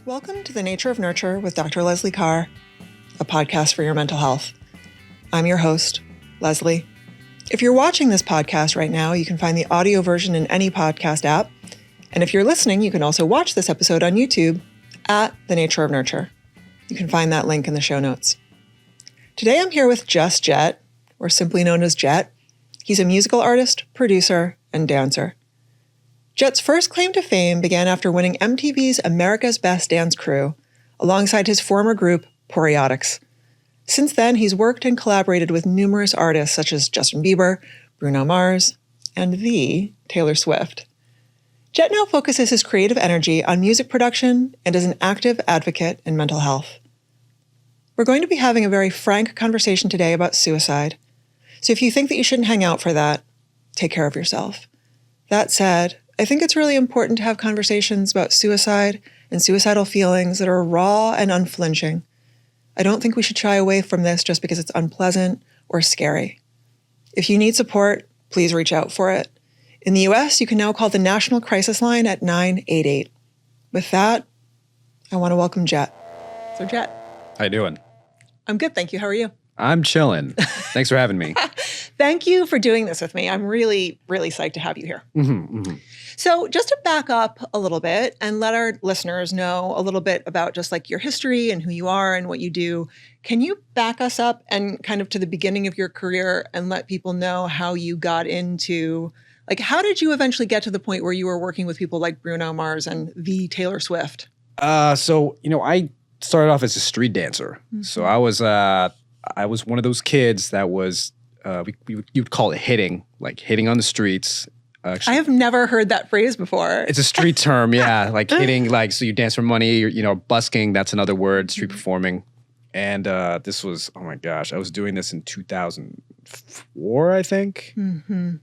Welcome to The Nature of Nurture with Dr. Leslie Carr, a podcast for your mental health. I'm your host, Leslie. If you're watching this podcast right now, you can find the audio version in any podcast app. And if you're listening, you can also watch this episode on YouTube at The Nature of Nurture. You can find that link in the show notes. Today I'm here with Just Jet, or simply known as Jet. He's a musical artist, producer, and dancer. Jet's first claim to fame began after winning MTV's America's Best Dance Crew, alongside his former group, Choreographer. Since then, he's worked and collaborated with numerous artists such as Justin Bieber, Bruno Mars, and the Taylor Swift. Jet now focuses his creative energy on music production and is an active advocate in mental health. We're going to be having a very frank conversation today about suicide. So if you think that you shouldn't hang out for that, take care of yourself. That said, I think it's really important to have conversations about suicide and suicidal feelings that are raw and unflinching. I don't think we should shy away from this just because it's unpleasant or scary. If you need support, please reach out for it. In the US, you can now call the National Crisis Line at 988. With that, I want to welcome Jet. So Jet. How you doing? I'm good, thank you. How are you? I'm chilling. Thanks for having me. Thank you for doing this with me. I'm really, really psyched to have you here. So just to back up a little bit and let our listeners know a little bit about just like your history and who you are and what you do, can you back us up and kind of to the beginning of your career and let people know how you got into, like, how did you eventually get to the point where you were working with people like Bruno Mars and the Taylor Swift? I started off as a street dancer. So I was one of those kids that was, you'd call it hitting, like hitting on the streets. I have never heard that phrase before. It's a street term, yeah. Like hitting, like, so you dance for money, busking, that's another word, street performing. And this was, oh my gosh, I was doing this in 2004, I think.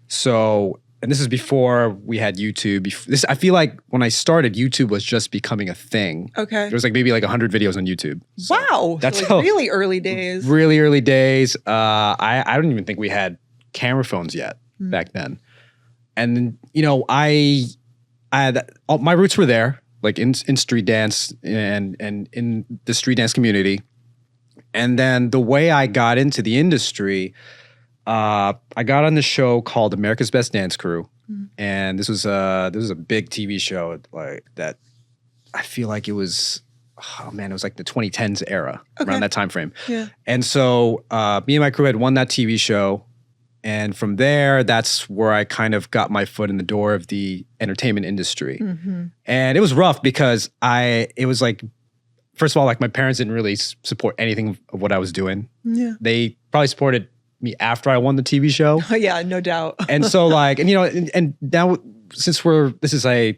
So, and this is before we had YouTube. I feel like when I started, YouTube was just becoming a thing. Okay. There was like maybe like 100 videos on YouTube. So wow. That's so like really early days. Really early days. I don't even think we had camera phones yet back then. And then, my roots were there, like in street dance and in the street dance community. And then the way I got into the industry, I got on the show called America's Best Dance Crew. And this was a big TV show like that. I feel like it was, it was like the 2010s era, around that time frame. Yeah. And so me and my crew had won that TV show. And from there, that's where I kind of got my foot in the door of the entertainment industry. And it was rough because it was like, first of all, like my parents didn't really support anything of what I was doing. Yeah. They probably supported me after I won the TV show. Oh yeah, no doubt. And so like, and now since this is a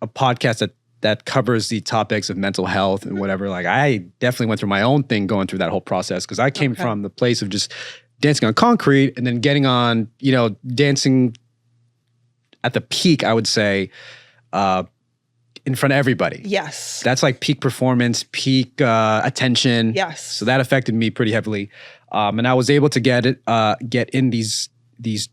podcast that covers the topics of mental health and whatever, like I definitely went through my own thing going through that whole process because I came from the place of just dancing on concrete and then getting on, dancing at the peak, I would say, in front of everybody. Yes. That's like peak performance, peak attention. Yes. So that affected me pretty heavily. And I was able to get in these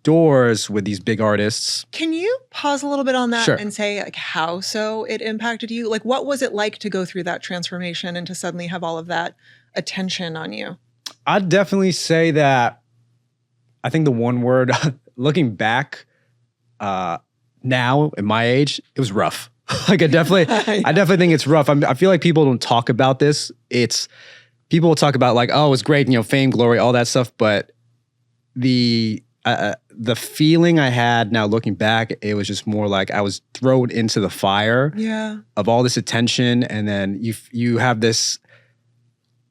doors with these big artists. Can you pause a little bit on that Sure. and say like how so it impacted you? Like what was it like to go through that transformation and to suddenly have all of that attention on you? I'd definitely say that I think the one word, looking back now at my age, it was rough. Like I definitely think it's rough. I feel like people don't talk about this. People will talk about like, oh, it's great, fame, glory, all that stuff. But the feeling I had now looking back, it was just more like I was thrown into the fire of all this attention. And then you have this,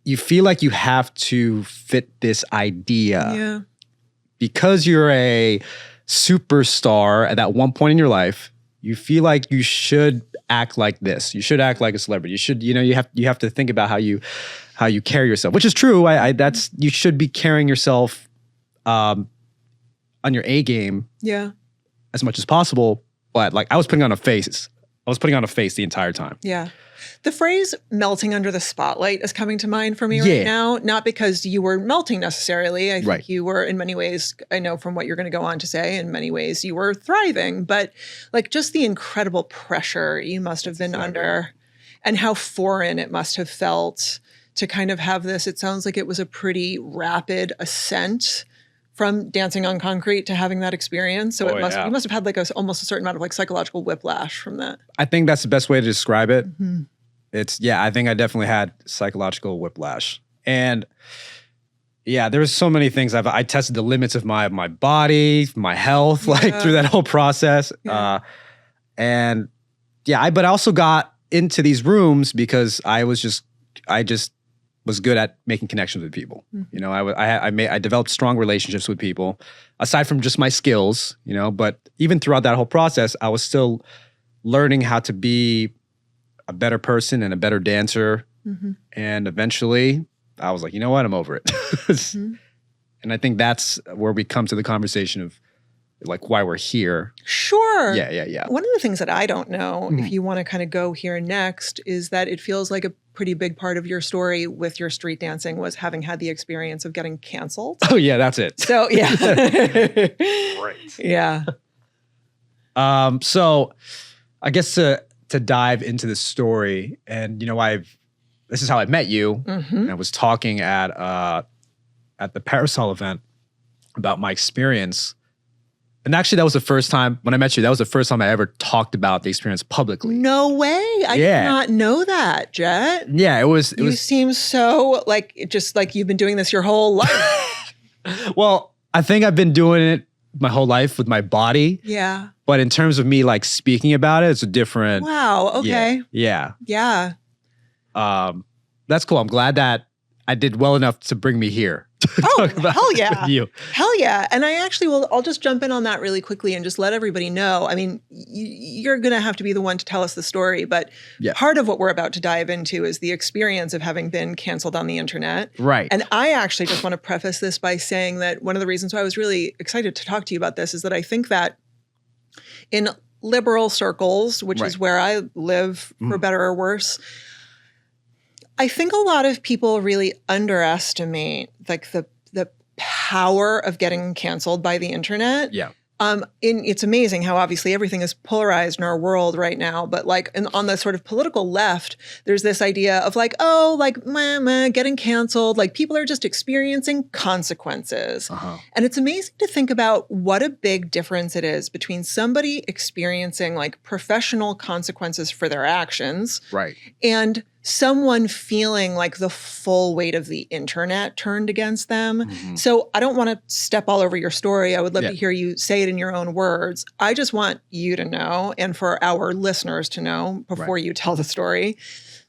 you feel like you have to fit this idea. Yeah. Because you're a superstar at that one point in your life, you feel like you should act like this. You should act like a celebrity. You should, you have to think about how you carry yourself, which is true. You should be carrying yourself on your A game, as much as possible. But like I was putting on a face. I was putting on a face the entire time. Yeah. The phrase melting under the spotlight is coming to mind for me right now, not because you were melting necessarily. I think you were in many ways, I know from what you're going to go on to say, in many ways you were thriving, but like just the incredible pressure you must have been under and how foreign it must have felt to kind of have this. It sounds like it was a pretty rapid ascent from dancing on concrete to having that experience. So you must have had like almost a certain amount of like psychological whiplash from that. I think that's the best way to describe it. I think I definitely had psychological whiplash. And there was so many things. I tested the limits of my body, my health, like through that whole process. But I also got into these rooms because I just was good at making connections with people. You know, I developed strong relationships with people aside from just my skills, you know, but even throughout that whole process, I was still learning how to be a better person and a better dancer. And eventually I was like, you know what? I'm over it. And I think that's where we come to the conversation of like why we're here. Sure. Yeah. One of the things that I don't know, if you want to kind of go here next, is that it feels like a pretty big part of your story with your street dancing was having had the experience of getting canceled. Oh yeah, that's it. So yeah. Great. Yeah. So I guess to dive into the story, and you know, this is how I met you. And I was talking at the Parasol event about my experience. And actually, that was the first time, when I met you, that was the first time I ever talked about the experience publicly. No way. I did not know that, Jet. Yeah, it was. You seem so like, just like you've been doing this your whole life. Well, I think I've been doing it my whole life with my body. Yeah. But in terms of me like speaking about it, it's a different. Wow. Okay. Yeah. Yeah. That's cool. I'm glad that I did well enough to bring me here. Oh, hell yeah. With you. Hell yeah. And I actually I'll just jump in on that really quickly and just let everybody know. I mean, you're going to have to be the one to tell us the story, but part of what we're about to dive into is the experience of having been canceled on the internet. Right. And I actually just want to preface this by saying that one of the reasons why I was really excited to talk to you about this is that I think that in liberal circles, which is where I live for better or worse, I think a lot of people really underestimate like the power of getting canceled by the internet. Yeah. It's amazing how obviously everything is polarized in our world right now, but like on the sort of political left, there's this idea of like, oh, like getting canceled, like people are just experiencing consequences. And it's amazing to think about what a big difference it is between somebody experiencing like professional consequences for their actions, and someone feeling like the full weight of the internet turned against them. So I don't want to step all over your story. I would love to hear you say it in your own words. I just want you to know, and for our listeners to know before you tell the story,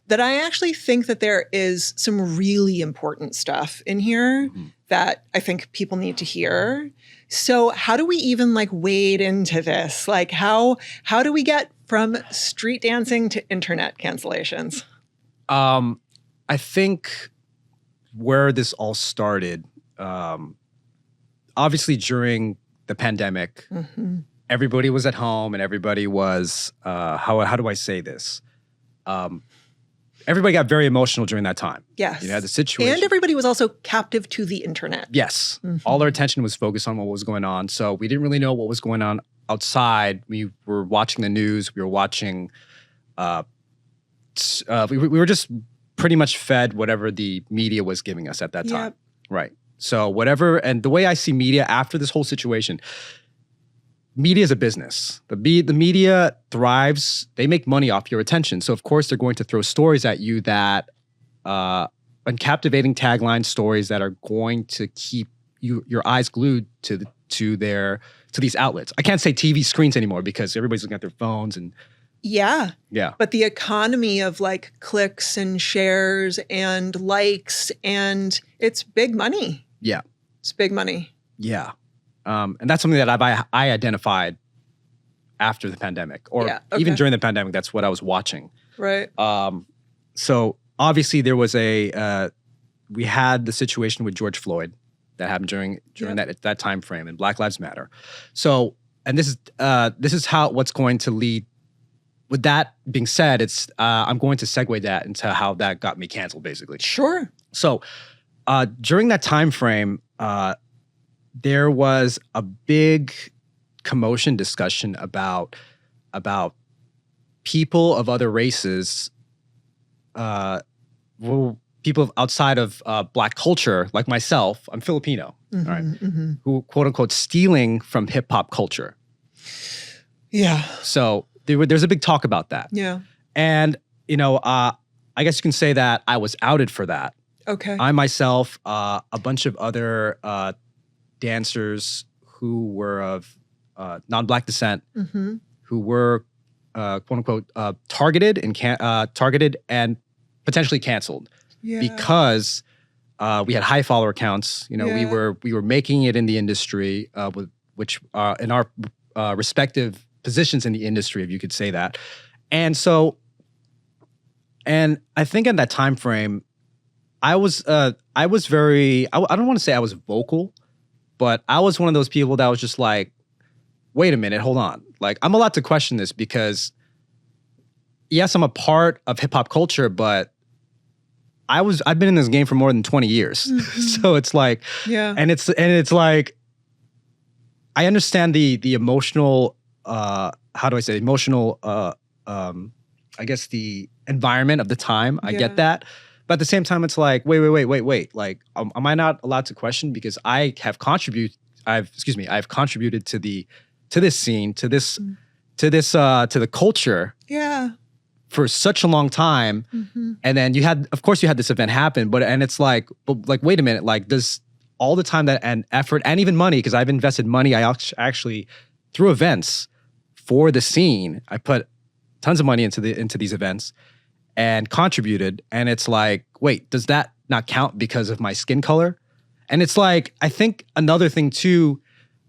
that I actually think that there is some really important stuff in here that I think people need to hear. So how do we even like wade into this? Like how do we get from street dancing to internet cancellations? I think where this all started, obviously during the pandemic, everybody was at home and everybody was, how do I say this? Everybody got very emotional during that time. Yes. You had the situation. And everybody was also captive to the internet. Yes. All our attention was focused on what was going on. So we didn't really know what was going on outside. We were watching the news. We were watching, we were just pretty much fed whatever the media was giving us at that time. Right. So whatever, and the way I see media after this whole situation, media is a business. The media thrives. They make money off your attention. So of course they're going to throw stories at you that, and captivating tagline stories that are going to keep your eyes glued to these outlets. I can't say TV screens anymore because everybody's looking at their phones and. Yeah. Yeah. But the economy of like clicks and shares and likes, and it's big money. Yeah. It's big money. Yeah. And that's something that I identified after the pandemic, or even during the pandemic. That's what I was watching. Right. So obviously there was we had the situation with George Floyd that happened during that time frame, and Black Lives Matter. So, and this is what's going to lead. With that being said, I'm going to segue that into how that got me canceled, basically. Sure. So during that time frame, there was a big commotion discussion about people of other races people outside of Black culture, like myself, I'm Filipino, all right, who quote unquote stealing from hip hop culture. Yeah. So there's a big talk about that. Yeah. And, I guess you can say that I was outed for that. Okay. I myself, a bunch of other dancers who were of non-Black descent, who were quote unquote targeted and potentially canceled because we had high follower counts. We were making it in the industry which in our respective positions in the industry, if you could say that. And so, and I think in that time frame, I was very, I don't want to say I was vocal, but I was one of those people that was just like, wait a minute, hold on. Like, I'm allowed to question this because, yes, I'm a part of hip hop culture, but I've been in this game for more than 20 years. So it's like, and it's like, I understand the emotional, how do I say, I guess the environment of the time. I get that. But at the same time, it's like, wait. Like, am I not allowed to question because I have contributed to this scene, to the culture. Yeah. For such a long time. And then you had this event happen, and it's like, wait a minute, like, does all the time that and effort and even money, because I've invested money, I actually through events for the scene, I put tons of money into these events and contributed, and it's like, wait, does that not count because of my skin color? And it's like, I think another thing too,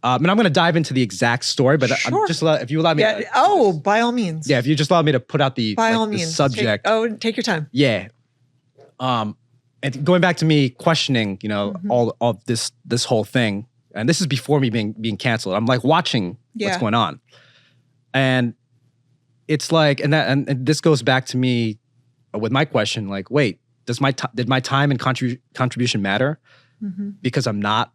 and I'm going to dive into the exact story, but sure. If you allow me. Yeah. By all means. Yeah. If you just allow me to put out the subject. Take your time. Yeah. And going back to me questioning, all of this whole thing, and this is before me being canceled. I'm like watching what's going on, and it's like, and this goes back to me with my question, like, wait, did my time and contribution matter? Because if I'm not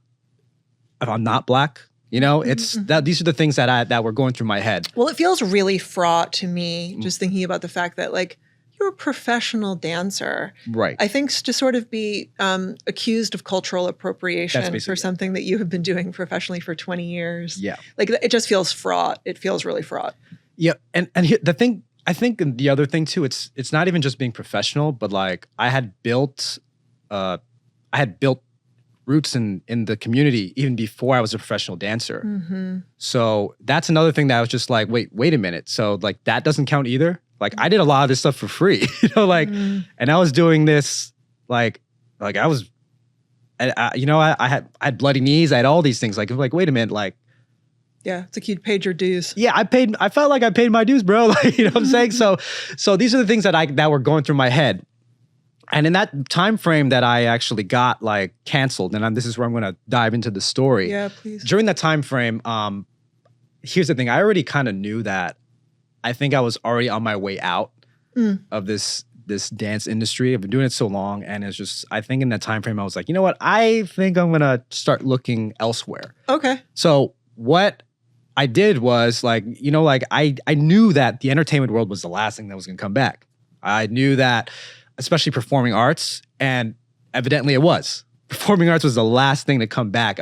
Black, it's that these are the things that were going through my head. Well, it feels really fraught to me just thinking about the fact that, like, you're a professional dancer. Right. I think to sort of be accused of cultural appropriation for something that you have been doing professionally for 20 years. Yeah. Like, it just feels fraught. It feels really fraught. Yeah. And the thing, I think the other thing too, it's not even just being professional, but like I had built roots in the community even before I was a professional dancer. So that's another thing that I was just like, wait a minute. So like that doesn't count either. Like I did a lot of this stuff for free, and I was doing this like I was, I had bloody knees. I had all these things. Like wait a minute, like. Yeah, it's like you'd paid your dues. Yeah, I felt like I paid my dues, bro. Like, you know what I'm saying? So these are the things that were going through my head. And in that time frame that I actually got like canceled, and this is where I'm going to dive into the story. Yeah, please. During that time frame, here's the thing. I already kind of knew that I think I was already on my way out of this dance industry. I've been doing it so long, and it's just, I think in that time frame, I was like, you know what? I think I'm going to start looking elsewhere. Okay. So what I did was like, I knew that the entertainment world was the last thing that was going to come back. I knew that, especially performing arts, and evidently it was. Performing arts was the last thing to come back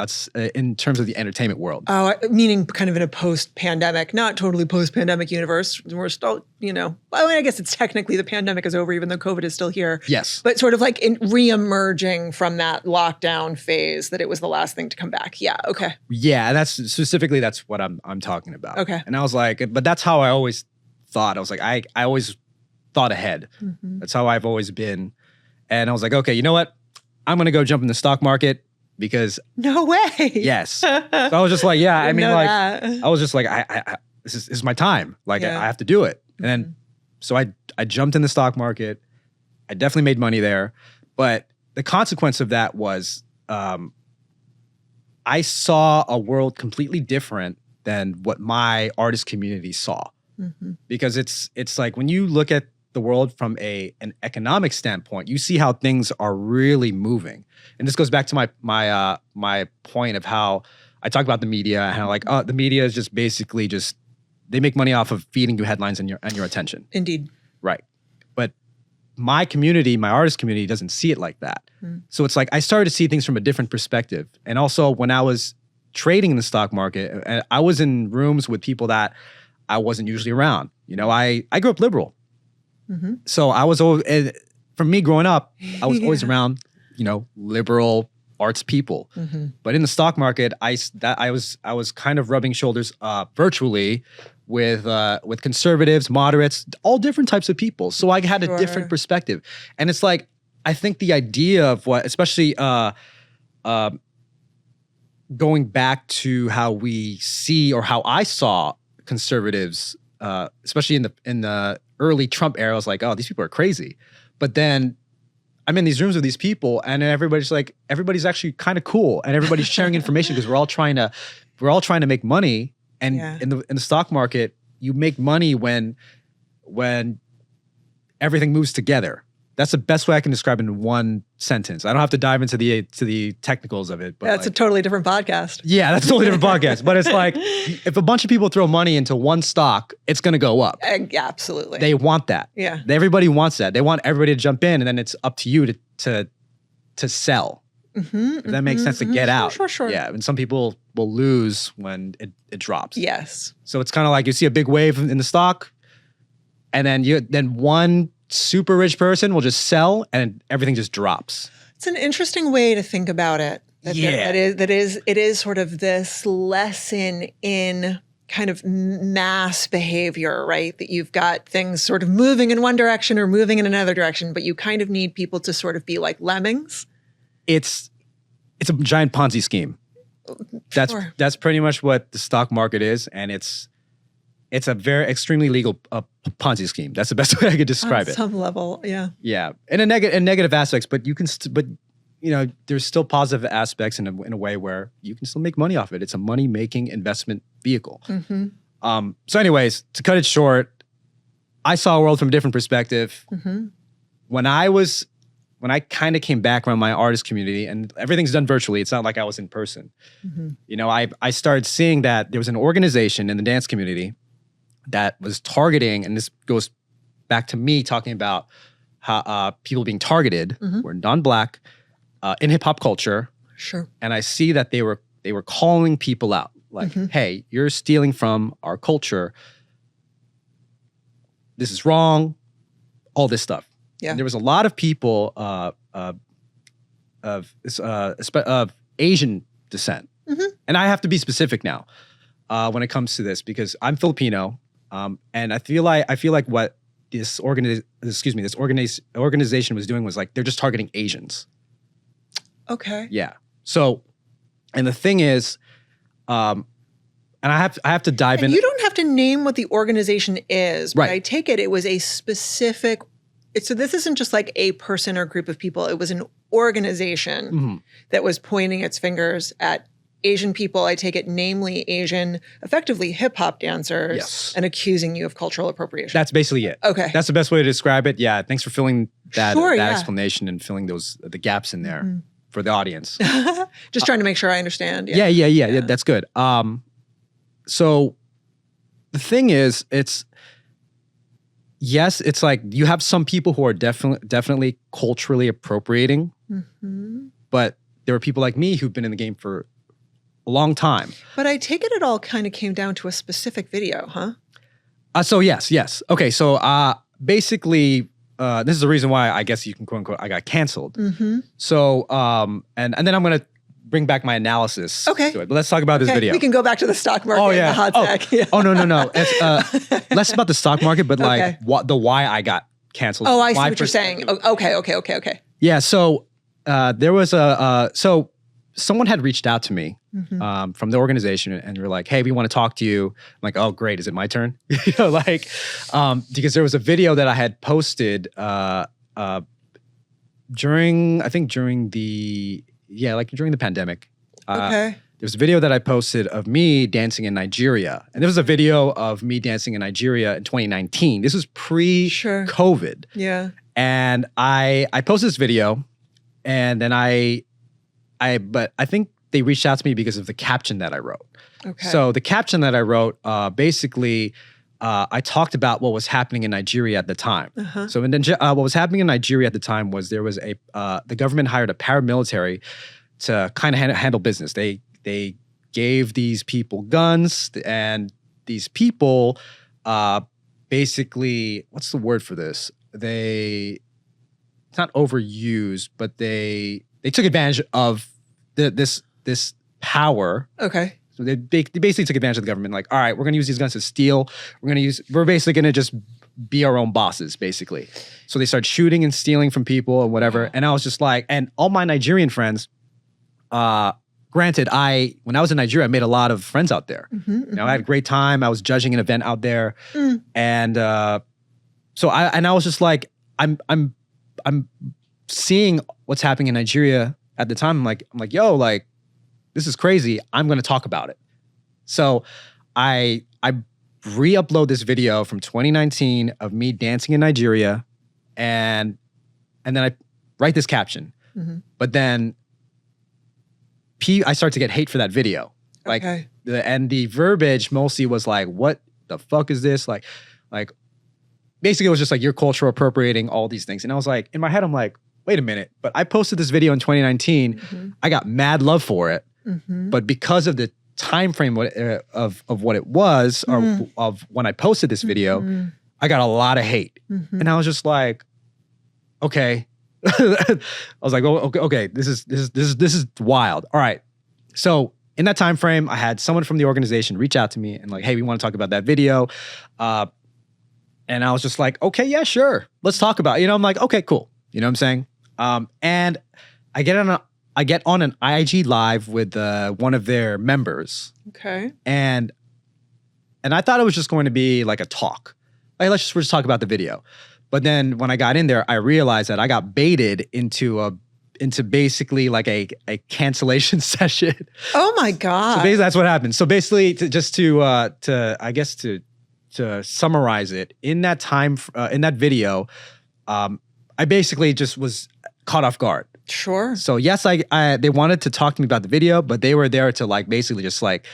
in terms of the entertainment world. Oh, meaning kind of in a post-pandemic, not totally post-pandemic universe. We're still, I guess it's technically the pandemic is over, even though COVID is still here. Yes. But sort of like re-emerging from that lockdown phase, that it was the last thing to come back. Yeah, okay. Yeah, that's what I'm talking about. Okay. And I was like, but that's how I always thought. I was like, I always thought ahead. That's how I've always been. And I was like, okay, you know what? I'm going to go jump in the stock market because... No way. Yes. So I was just like, yeah, I mean, like, I was just like, this is my time. Like, I have to do it. And then, so I jumped in the stock market. I definitely made money there. But the consequence of that was I saw a world completely different than what my artist community saw. Because it's like when you look at the world from an economic standpoint, you see how things are really moving. And this goes back to my point of how I talk about the media and how like, the media is just basically they make money off of feeding you headlines and your attention. Indeed. Right. But my community, my artist community doesn't see it like that. So it's like I started to see things from a different perspective. And also when I was trading in the stock market, I was in rooms with people that I wasn't usually around. You know, I grew up liberal. So I was always, from me growing up, I was always around, you know, liberal arts people. But in the stock market, I was kind of rubbing shoulders virtually with conservatives, moderates, all different types of people. So I had a different perspective. And it's like, I think the idea of what, especially going back to how we see or how I saw conservatives, especially in the early Trump era, I was like, oh, these people are crazy. But then I'm in these rooms with these people, and everybody's actually kind of cool, and everybody's sharing information because we're all trying to make money. And in the stock market, you make money when everything moves together. That's the best way I can describe it in one sentence. I don't have to dive into the technicals of it. But that's a totally different podcast. Yeah, that's a totally different podcast. But it's like, if a bunch of people throw money into one stock, it's going to go up. Yeah, absolutely. They want that. Yeah. Everybody wants that. They want everybody to jump in, and then it's up to you to sell. If that makes sense, to get out. Sure. Yeah, and some people will lose when it drops. Yes. So it's kind of like you see a big wave in the stock, and then one super rich person will just sell and everything just drops. It's an interesting way to think about it. It is sort of this lesson in kind of mass behavior, right? That you've got things sort of moving in one direction or moving in another direction, but you kind of need people to sort of be like lemmings. It's a giant Ponzi scheme. That's pretty much what the stock market is, and it's a very extremely legal Ponzi scheme. That's the best way I could describe it. On some level, yeah. Yeah, in negative aspects, but you can, but you know, there's still positive aspects in a way where you can still make money off it. It's a money making investment vehicle. So, anyways, to cut it short, I saw a world from a different perspective. When I kind of came back around my artist community, and everything's done virtually, it's not like I was in person. You know, I started seeing that there was an organization in the dance community that was targeting, and this goes back to me talking about how people being targeted were non-Black in hip hop culture. Sure. And I see that they were calling people out, like, "Hey, you're stealing from our culture. This is wrong." All this stuff. Yeah. And there was a lot of people of Asian descent, and I have to be specific now when it comes to this because I'm Filipino. And I feel like what this organization was doing was like they're just targeting Asians. Okay. Yeah. So, and the thing is, and I have to dive in. You don't have to name what the organization is, but Right. I take it was a specific. So this isn't just like a person or group of people. It was an organization that was pointing its fingers at Asian people, I take it, namely Asian, effectively hip hop dancers, Yes. and accusing you of cultural appropriation. That's basically it. Okay. That's the best way to describe it. Yeah. Thanks for filling that yeah. explanation and filling the gaps in there for the audience. Just trying to make sure I understand. Yeah. That's good. So the thing is, it's like you have some people who are definitely culturally appropriating, but there are people like me who've been in the game for a long time. But I take it all kind of came down to a specific video, huh? So yes. Okay, so basically, this is the reason why I guess you can quote unquote I got canceled. So and then I'm gonna bring back my analysis. Okay. To it. But let's talk about this video. We can go back to the stock market. Oh yeah. The hot tech. Yeah. Oh no. It's less about the stock market, but like why I got canceled. Oh, I see what you're saying. Okay. Yeah. So there was so someone had reached out to me from the organization, and they're like, "Hey, we want to talk to you." I'm like, "Oh, great! Is it my turn?" Because there was a video that I had posted during the pandemic. There was a video that I posted of me dancing in Nigeria, and there was a video of me dancing in Nigeria in 2019. This was pre-COVID. Yeah. And I posted this video, and then but I think they reached out to me because of the caption that I wrote. Okay. So the caption that I wrote, basically, I talked about what was happening in Nigeria at the time. Uh-huh. So what was happening in Nigeria at the time was there was the government hired a paramilitary to kind of handle business. They gave these people guns, and these people basically, what's the word for this? It's not overused, but they took advantage of this power. Okay. So they basically took advantage of the government. Like, all right, we're going to use these guns to steal. We're basically going to just be our own bosses, basically. So they started shooting and stealing from people and whatever. And I was just like, and all my Nigerian friends, granted, when I was in Nigeria, I made a lot of friends out there. You know, I had a great time. I was judging an event out there. And so I was just like, I'm seeing what's happening in Nigeria at the time. I'm like, yo, like, this is crazy. I'm going to talk about it. So I re-upload this video from 2019 of me dancing in Nigeria, and then I write this caption. But then I start to get hate for that video. Like, and the verbiage mostly was like, what the fuck is this? Like basically it was just like, you're cultural appropriating all these things. And I was like, in my head, I'm like, wait a minute. But I posted this video in 2019. I got mad love for it. But because of the time frame of what it was, or of when I posted this video, I got a lot of hate. And I was just like, okay. I was like, oh, okay, this is wild. All right. So in that time frame, I had someone from the organization reach out to me and like, hey, we want to talk about that video. And I was just like, okay, yeah, sure. Let's talk about it. You know, I'm like, okay, cool. You know what I'm saying? And I get on an IG live with one of their members. Okay. And I thought it was just going to be like a talk. Like, we're just talk about the video. But then when I got in there, I realized that I got baited into basically like a cancellation session. Oh my God. So basically that's what happened. So basically to summarize it, in that time, in that video, I basically just was caught off guard. Sure. So yes, they wanted to talk to me about the video, but they were there to like basically just like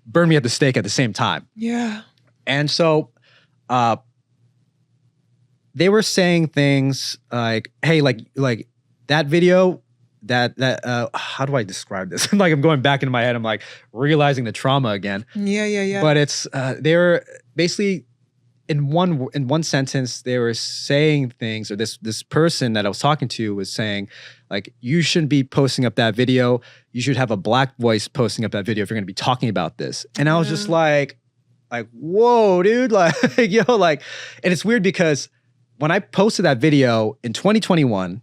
burn me at the stake at the same time. Yeah. And so they were saying things like, hey, like that video, that how do I describe this? Like, I'm going back into my head, I'm like realizing the trauma again. Yeah. But it's they were basically in one sentence, they were saying things, or this person that I was talking to was saying, like, you shouldn't be posting up that video. You should have a black voice posting up that video if you're going to be talking about this. And I was just like, whoa, dude, like, yo, like, and it's weird because when I posted that video in 2021,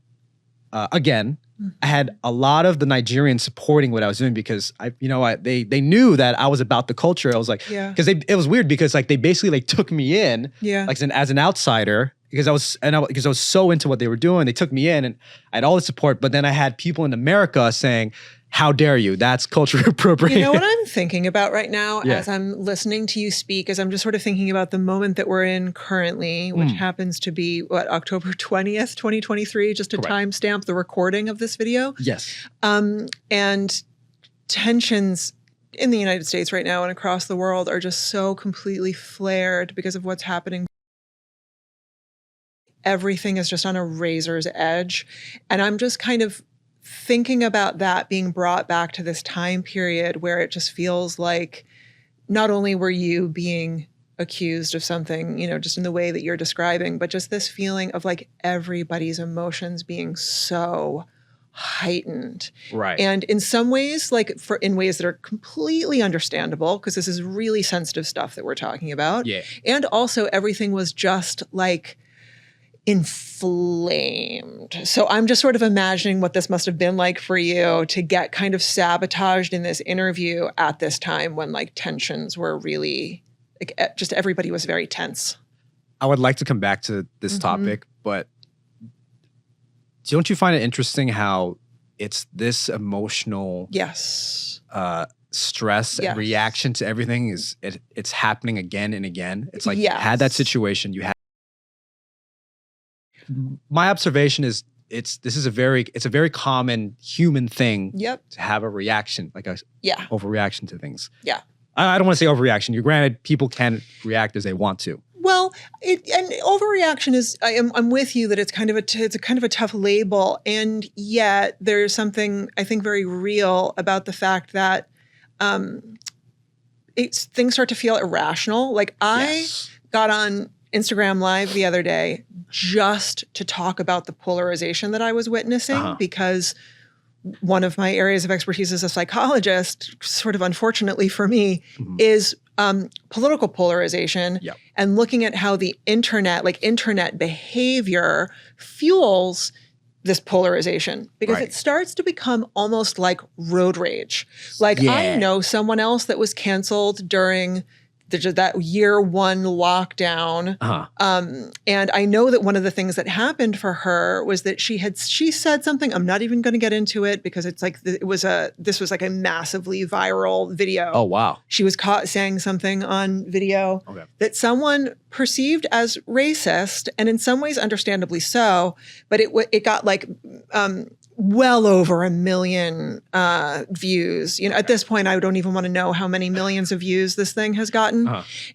again, I had a lot of the Nigerians supporting what I was doing because they knew that I was about the culture. I was like, because it was weird because like they basically like took me in, like as an outsider because I was so into what they were doing. They took me in and I had all the support, but then I had people in America saying, how dare you? That's culture appropriation. You know what I'm thinking about right now as I'm listening to you speak, is I'm just sort of thinking about the moment that we're in currently, which happens to be, October 20th, 2023, just to timestamp the recording of this video. Yes. And tensions in the United States right now and across the world are just so completely flared because of what's happening. Everything is just on a razor's edge. And I'm just kind of thinking about that being brought back to this time period where it just feels like not only were you being accused of something, just in the way that you're describing, but just this feeling of like everybody's emotions being so heightened. Right. And in some ways, in ways that are completely understandable, because this is really sensitive stuff that we're talking about. Yeah. And also everything was just like inflamed. So I'm just sort of imagining what this must have been like for you to get kind of sabotaged in this interview at this time when like tensions were really, just everybody was very tense. I would like to come back to this topic, but don't you find it interesting how it's this emotional stress and reaction to everything it's happening again and again? It's like you had that situation, you had. My observation is it's a very common human thing to have a reaction, like a overreaction to things. Yeah. I don't want to say overreaction. You're granted, people can react as they want to. Well, and overreaction is, I'm with you that it's kind of a tough label. And yet there's something I think very real about the fact that things start to feel irrational. Like I got on Instagram Live the other day just to talk about the polarization that I was witnessing because one of my areas of expertise as a psychologist, sort of unfortunately for me, is political polarization and looking at how the internet, like internet behavior, fuels this polarization because it starts to become almost like road rage. Like I know someone else that was canceled during that year one lockdown. And I know that one of the things that happened for her was that she said something, I'm not even going to get into it because it's like, this was like a massively viral video. Oh, wow. She was caught saying something on video that someone perceived as racist, and in some ways understandably so, but it got like, well over 1 million views. You know, at this point, I don't even want to know how many millions of views this thing has gotten.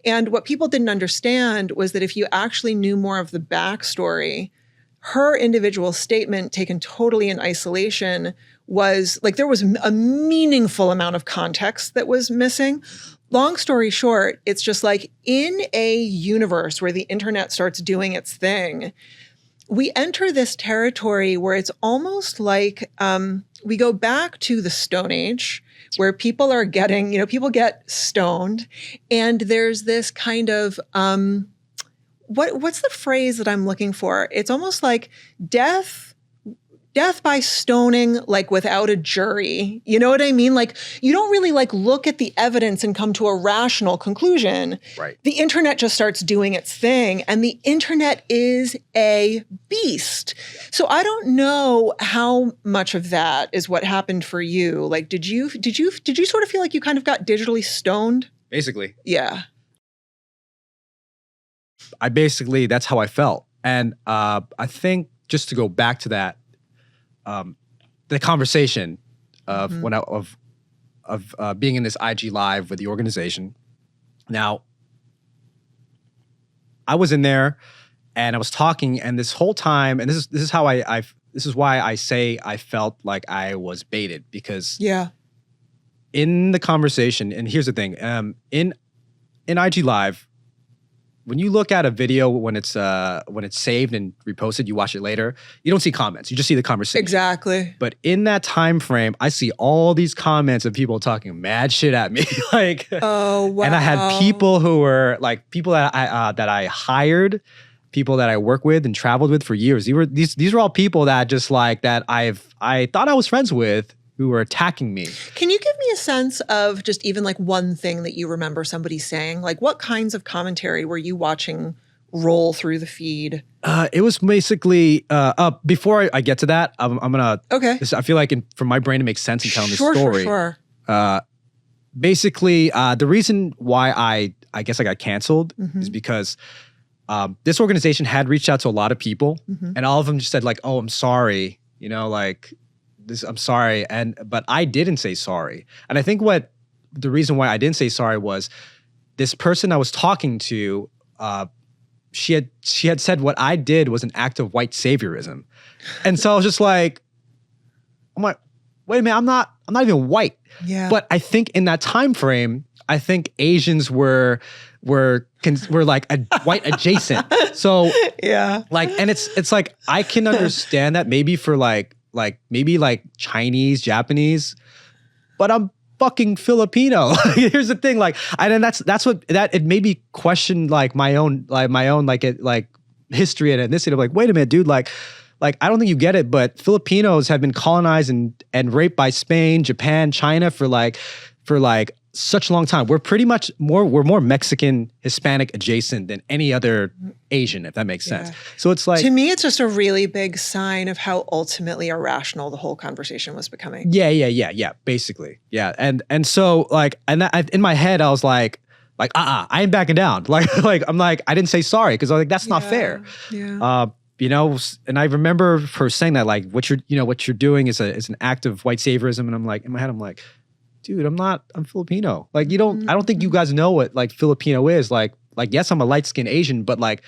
And what people didn't understand was that if you actually knew more of the backstory, her individual statement taken totally in isolation was like there was a meaningful amount of context that was missing. Long story short, it's just like in a universe where the internet starts doing its thing, we enter this territory where it's almost like we go back to the Stone Age where people are getting, people get stoned. And there's this kind of, what's the phrase that I'm looking for? It's almost like death by stoning, like without a jury. You know what I mean? Like you don't really like look at the evidence and come to a rational conclusion. Right. The internet just starts doing its thing, and the internet is a beast. So I don't know how much of that is what happened for you. Like, did you sort of feel like you kind of got digitally stoned? Basically. Yeah. That's how I felt. And I think just to go back to that, the conversation of being in this IG Live with the organization. Now, I was in there and I was talking, and this whole time, and this is how this is why I say I felt like I was baited, because in the conversation, and here's the thing, in IG Live, when you look at a video when it's saved and reposted, you watch it later, you don't see comments. You just see the conversation. Exactly. But in that time frame, I see all these comments of people talking mad shit at me. Like, oh wow. And I had people who were like people that I hired, people that I work with and traveled with for years. These were all people that just like that I thought I was friends with, who were attacking me. Can you give me a sense of just even like one thing that you remember somebody saying? Like what kinds of commentary were you watching roll through the feed? It was basically, before I get to that, I'm gonna, I feel like for my brain to make sense in telling this story. Sure. Basically, the reason why I guess I got canceled is because this organization had reached out to a lot of people and all of them just said like, oh, I'm sorry, like, I'm sorry, but I didn't say sorry. And I think the reason why I didn't say sorry was this person I was talking to, she had said what I did was an act of white saviorism. And so I was just like, I'm like, wait a minute, I'm not even white. Yeah. But I think in that time frame, I think Asians were like a white adjacent. So yeah. Like, and it's like I can understand that maybe for maybe Chinese, Japanese, but I'm fucking Filipino. Here's the thing, and that's what it made me question my own history and ethnicity. I'm like, wait a minute, dude, like I don't think you get it, but Filipinos have been colonized and raped by Spain, Japan, China for such a long time. We're pretty much we're more Mexican, Hispanic adjacent than any other Asian, if that makes sense. So it's like, to me, it's just a really big sign of how ultimately irrational the whole conversation was becoming. Yeah, basically. Yeah. And so in my head, I was like, I ain't backing down. I'm like, I didn't say sorry. Cause I was like, that's not fair. Yeah. And I remember her saying that, like, what you're doing is an act of white saviorism. And I'm like, in my head, I'm like, dude, I'm Filipino. Like, I don't think you guys know what like Filipino is. Like, yes, I'm a light-skinned Asian, but like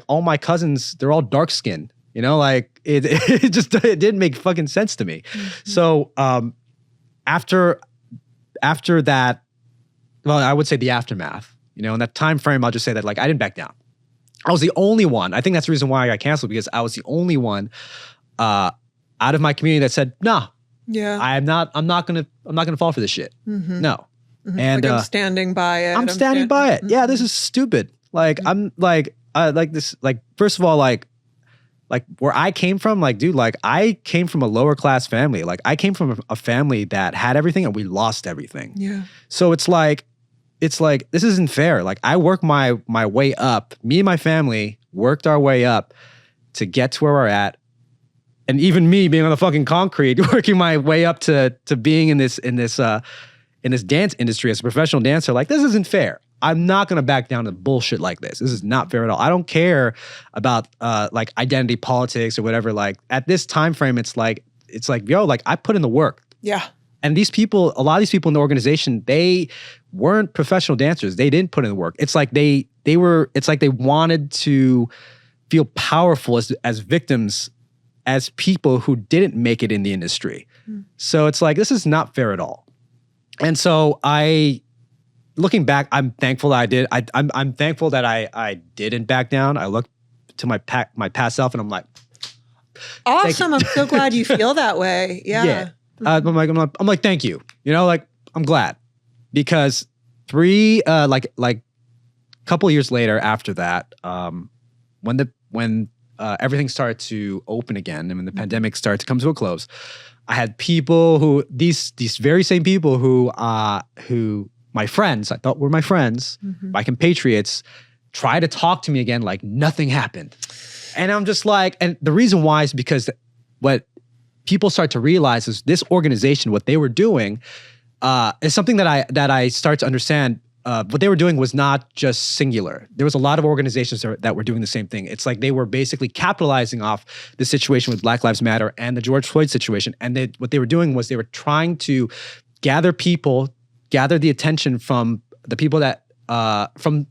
all my cousins, they're all dark-skinned. Like it didn't make fucking sense to me. So after that, well, I would say the aftermath, in that time frame, I'll just say that like I didn't back down. I was the only one. I think that's the reason why I got canceled, because I was the only one out of my community that said, nah, I'm not gonna fall for this shit. No. And like I'm standing by it. I'm standing by it. Yeah, this is stupid. Like I'm like this, like, first of all, like where I came from, like, dude, like I came from a lower class family. Like I came from a family that had everything and we lost everything. Yeah. So it's like, this isn't fair. Like I worked my way up. Me and my family worked our way up to get to where we're at. And even me being on the fucking concrete, working my way up to being in this dance industry as a professional dancer, like this isn't fair. I'm not gonna back down to bullshit like this. This is not fair at all. I don't care about like identity politics or whatever. Like at this time frame, it's like, yo, like I put in the work. Yeah. And these people, a lot of these people in the organization, they weren't professional dancers. They didn't put in the work. It's like they wanted to feel powerful as victims, as people who didn't make it in the industry. So it's like, this is not fair at all. And so looking back, I'm thankful that I did. I'm thankful that I didn't back down. I look to my past self and I'm like, awesome. I'm so glad you feel that way. Yeah. I'm like, thank you. Like I'm glad, because like couple of years later after that, when everything started to open again and when the pandemic started to come to a close, I had people who these very same people who my friends I thought were my friends, my compatriots, try to talk to me again like nothing happened. And I'm just like, and the reason why is because what people start to realize is this organization, what they were doing, is something that I start to understand. What they were doing was not just singular. There was a lot of organizations that were doing the same thing. It's like they were basically capitalizing off the situation with Black Lives Matter and the George Floyd situation. And what they were doing was they were trying to gather the attention from the people that, from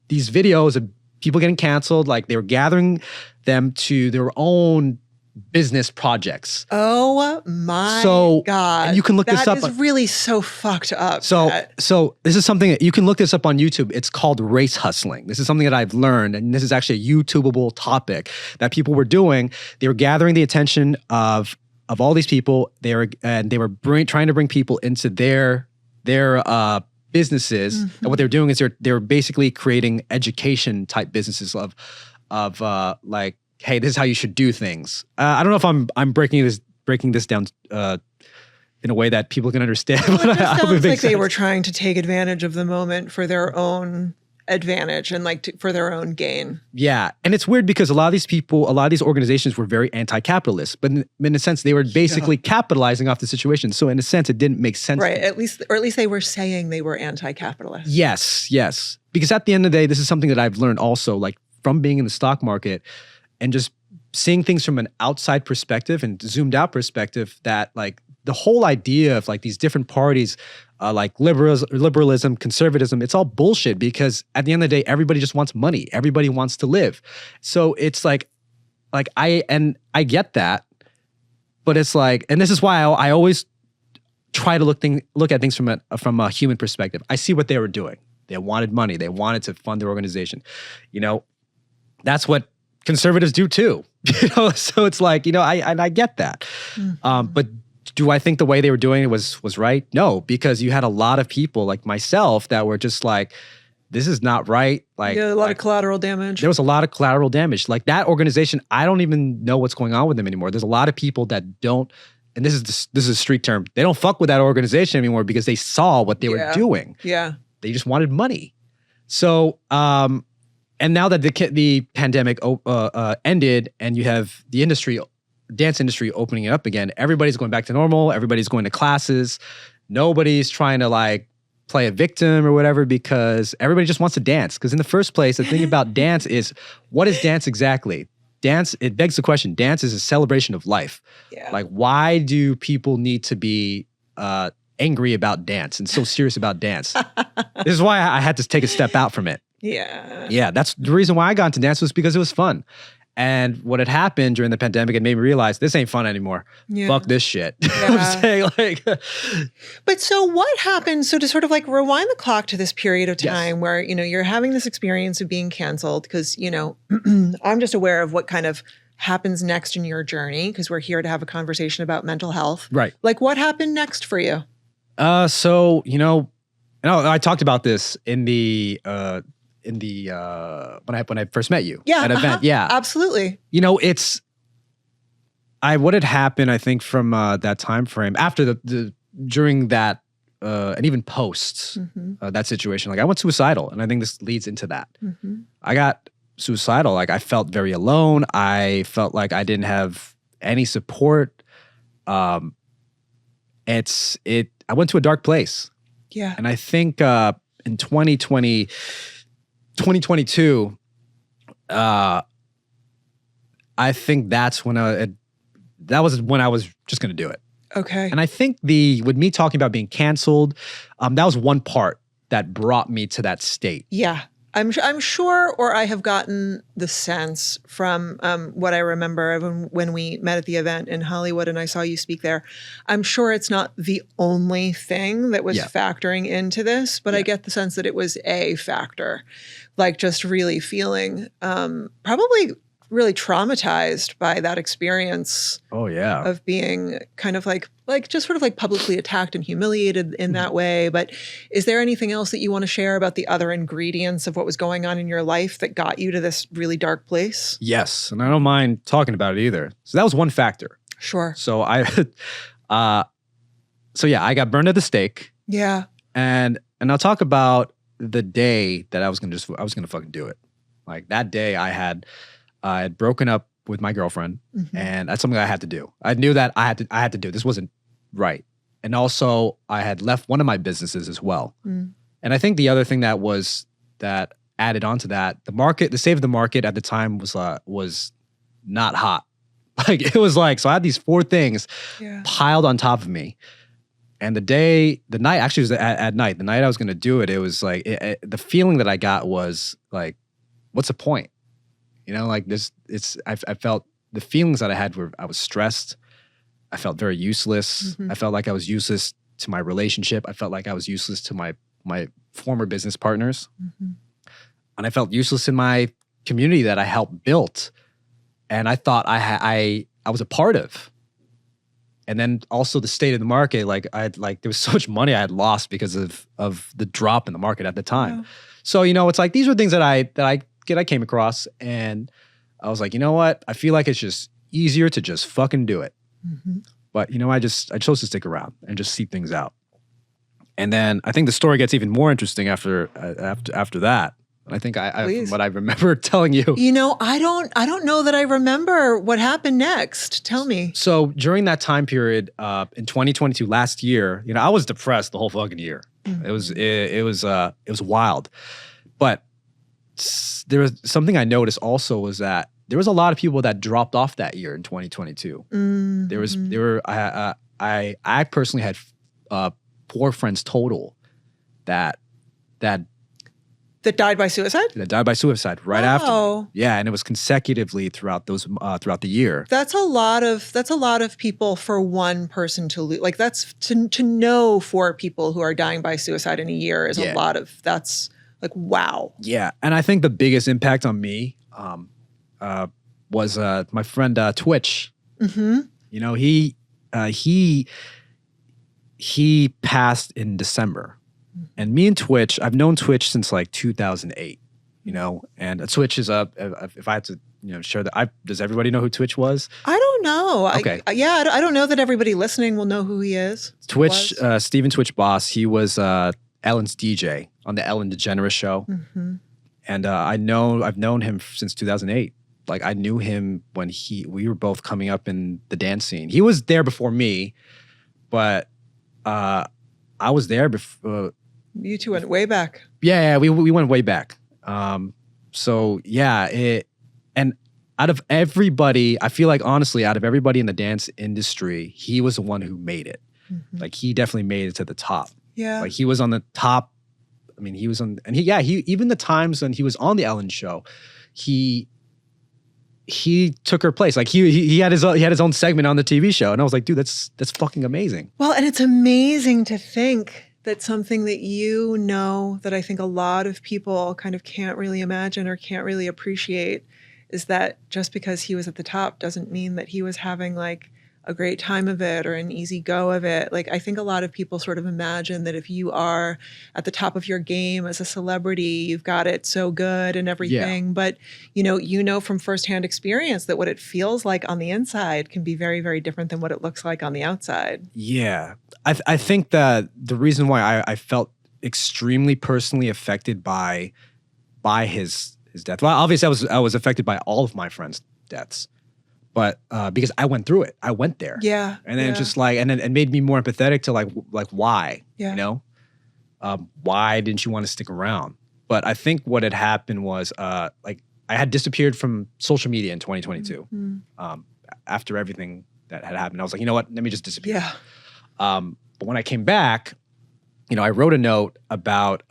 these videos of people getting canceled. Like they were gathering them to their own business projects. Oh my God. And you can look this up. That is really so fucked up. So this is something that you can look this up on YouTube. It's called race hustling. This is something that I've learned, and this is actually a YouTubeable topic that people were doing. They were gathering the attention of all these people. They were trying to bring people into their businesses. And what they're doing is they're basically creating education type businesses of like, hey, this is how you should do things. I don't know if I'm breaking this down in a way that people can understand. Well, it just sounds like they were trying to take advantage of the moment for their own advantage and like for their own gain. Yeah, and it's weird because a lot of these organizations were very anti-capitalist, but in a sense they were basically capitalizing off the situation. So in a sense, it didn't make sense. Right. At least they were saying they were anti-capitalist. Yes. Because at the end of the day, this is something that I've learned also, like from being in the stock market and just seeing things from an outside perspective and zoomed out perspective, that like the whole idea of like these different parties, like liberalism, conservatism, it's all bullshit, because at the end of the day, everybody just wants money. Everybody wants to live. So it's like I get that, but it's like, and this is why I always try to look at things from a human perspective. I see what they were doing. They wanted money. They wanted to fund their organization. That's what conservatives do too. So it's like, I get that. But do I think the way they were doing it was right? No, because you had a lot of people like myself that were just like, this is not right. Like, a lot of collateral damage. There was a lot of collateral damage. Like that organization, I don't even know what's going on with them anymore. There's a lot of people that don't, and this is a street term, they don't fuck with that organization anymore because they saw what they were doing. Yeah. They just wanted money. So, and now that the pandemic ended and you have the dance industry opening it up again, everybody's going back to normal. Everybody's going to classes. Nobody's trying to like play a victim or whatever, because everybody just wants to dance. Because in the first place, the thing about dance is, what is dance exactly? Dance, it begs the question, dance is a celebration of life. Yeah. Like, why do people need to be angry about dance and so serious about dance. This is why I had to take a step out from it. Yeah. Yeah, that's the reason why I got into dance was because it was fun. And what had happened during the pandemic, it made me realize this ain't fun anymore. Yeah. Fuck this shit. Yeah. I'm saying like. But so what happened? So to sort of like rewind the clock to this period of time Yes. where, you're having this experience of being canceled because, I'm just aware of what kind of happens next in your journey because we're here to have a conversation about mental health. Right. Like what happened next for you? So, I talked about this in the when I first met you at an event. Yeah. Absolutely. What had happened, I think, from that time frame after during that and even post that situation, like I went suicidal, and I think this leads into that. I got suicidal. Like I felt very alone. I felt like I didn't have any support. I went to a dark place. Yeah. And I think in 2022, I think that was when I was just going to do it. Okay. And I think with me talking about being canceled, that was one part that brought me to that state. Yeah. I'm sure, or I have gotten the sense from what I remember when we met at the event in Hollywood and I saw you speak there. I'm sure it's not the only thing that was factoring into this, but I get the sense that it was a factor, like just really feeling probably really traumatized by that experience. Oh yeah. Of being kind of like just sort of like publicly attacked and humiliated in that way. But is there anything else that you want to share about the other ingredients of what was going on in your life that got you to this really dark place? Yes, and I don't mind talking about it either. So that was one factor. Sure. So I got burned at the stake. Yeah. And I'll talk about the day that I was gonna fucking do it. Like that day I had broken up with my girlfriend, and that's something I had to do. I knew that I had to do. This wasn't right. And also I had left one of my businesses as well. And I think the other thing that added on to that, the state of the market at the time was not hot. Like it was like, so I had these four things piled on top of me. And the night actually was at night. The night I was going to do it, it was like, the feeling that I got was like, what's the point? Like this, I felt the feelings that I had were, I was stressed. I felt very useless. I felt like I was useless to my relationship. I felt like I was useless to my former business partners. And I felt useless in my community that I helped build. And I thought I was a part of. And then also the state of the market, there was so much money I had lost because of the drop in the market at the time. Yeah. So, it's like, these were things that I came across, and I was like, you know what? I feel like it's just easier to just fucking do it. But I chose to stick around and just see things out. And then I think the story gets even more interesting after that. And I think from what I remember telling you. I don't know that I remember what happened next. Tell me. So during that time period, in 2022, last year, I was depressed the whole fucking year. It was wild. But there was something I noticed also was that there was a lot of people that dropped off that year in 2022. I personally had 4 friends total that died by suicide? That died by suicide right after. Yeah, and it was consecutively throughout the year. That's a lot of people for one person to lose. Like that's to know 4 people who are dying by suicide in a year is a lot of. That's like wow. Yeah, and I think the biggest impact on me was my friend Twitch. He passed in December. And me and Twitch, I've known Twitch since like 2008, and Twitch is if I had to, share that, does everybody know who Twitch was? I don't know. Okay. I don't know that everybody listening will know who he is. Twitch, Steven Twitch Boss, he was Ellen's DJ on the Ellen DeGeneres show. And I've known him since 2008. Like I knew him when we were both coming up in the dance scene. He was there before me, but I was there before. You two went way back. Yeah, we went way back. And out of everybody, I feel like honestly, out of everybody in the dance industry, he was the one who made it. Like he definitely made it to the top. Yeah. Like he was on the top. I mean, he was on, and he even the times when he was on the Ellen show, he took her place. Like he had his own segment on the TV show, and I was like, dude, that's fucking amazing. Well, and it's amazing to think that something that that I think a lot of people kind of can't really imagine or can't really appreciate is that just because he was at the top doesn't mean that he was having like a great time of it or an easy go of it. Like I think a lot of people sort of imagine that if you are at the top of your game as a celebrity, you've got it so good and everything. Yeah. But you know from firsthand experience that what it feels like on the inside can be very, very different than what it looks like on the outside. Yeah. I think that the reason why I felt extremely personally affected by his death. Well, obviously I was affected by all of my friends' deaths. But because I went through it, I went there. Yeah. And then just like, and then it made me more empathetic to like why, why didn't you want to stick around? But I think what had happened was like I had disappeared from social media in 2022. Mm-hmm. After everything that had happened, I was like, you know what, let me just disappear. Yeah. But when I came back, I wrote a note about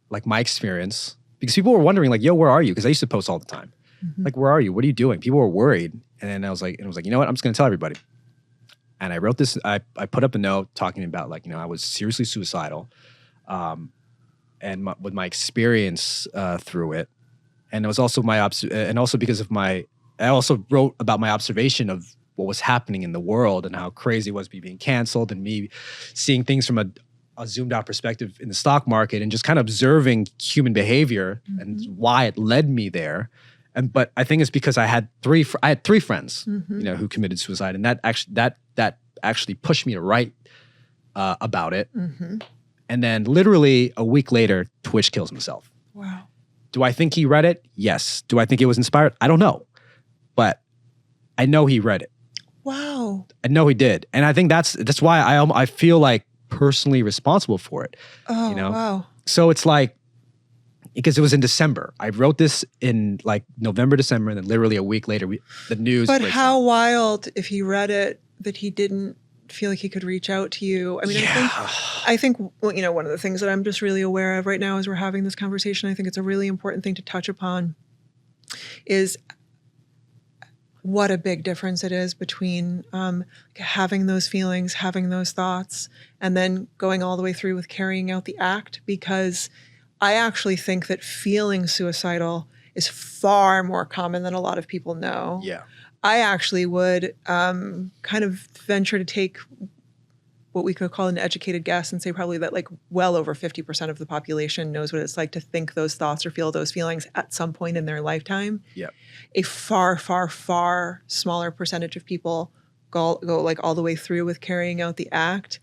like my experience because people were wondering like, yo, where are you? Because I used to post all the time. Mm-hmm. Like, where are you? What are you doing? People were worried. And then I was like, you know what? I'm just going to tell everybody. And I wrote this, I put up a note talking about like, I was seriously suicidal. And with my experience through it. And it was also and also because of I also wrote about my observation of what was happening in the world and how crazy it was me being canceled and me seeing things from a zoomed out perspective in the stock market and just kind of observing human behavior and why it led me there. But I think it's because I had three friends, who committed suicide, and that actually pushed me to write about it. Mm-hmm. And then, literally a week later, Twitch kills himself. Wow. Do I think he read it? Yes. Do I think it was inspired? I don't know, but I know he read it. Wow. I know he did, and I think that's why I feel like personally responsible for it. Oh, wow. So it's like. Because it was in December. I wrote this in like November, December, and then literally a week later, the news. But how wild if he read it that he didn't feel like he could reach out to you. I mean, yeah. I think one of the things that I'm just really aware of right now as we're having this conversation, I think it's a really important thing to touch upon is what a big difference it is between having those feelings, having those thoughts, and then going all the way through with carrying out the act, because I actually think that feeling suicidal is far more common than a lot of people know. Yeah. I actually would kind of venture to take what we could call an educated guess and say probably that like well over 50% of the population knows what it's like to think those thoughts or feel those feelings at some point in their lifetime. Yeah. A far, far, far smaller percentage of people go like all the way through with carrying out the act.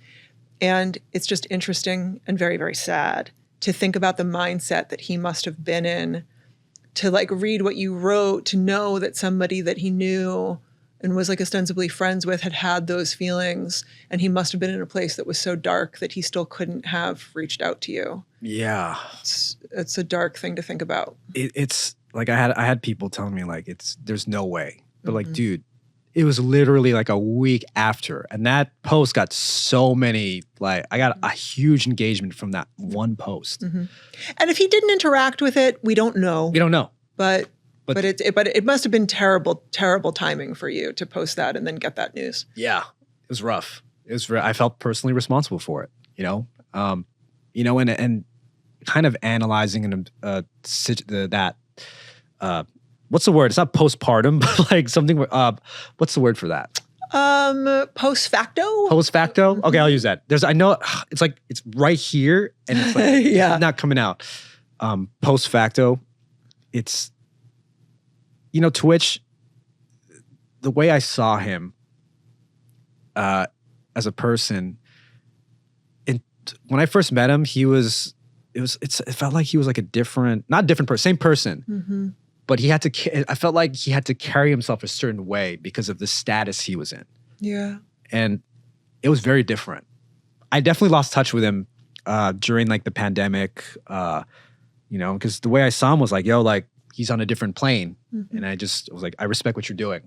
And it's just interesting and very, very sad to think about the mindset that he must have been in, to like read what you wrote, to know that somebody that he knew and was like ostensibly friends with had those feelings, and he must have been in a place that was so dark that he still couldn't have reached out to you. Yeah. It's a dark thing to think about. It's like I had people telling me like there's no way. But like, dude, it was literally like a week after. And that post got so many, like I got a huge engagement from that one post. Mm-hmm. And if he didn't interact with it, we don't know. We don't know. But it must have been terrible, terrible timing for you to post that and then get that news. Yeah. It was rough. I felt personally responsible for it, and kind of analyzing that what's the word? It's not postpartum, but like something. What's the word for that? Post facto. Post facto. Okay, I'll use that. I know it's like it's right here, and it's like yeah, not coming out. Post facto. It's Twitch. The way I saw him, as a person, when I first met him, it felt like he was like not a different person, same person. Mm-hmm. But I felt like he had to carry himself a certain way because of the status he was in. Yeah. And it was very different. I definitely lost touch with him during like the pandemic, because the way I saw him was like, yo, like he's on a different plane. Mm-hmm. And I was like, I respect what you're doing.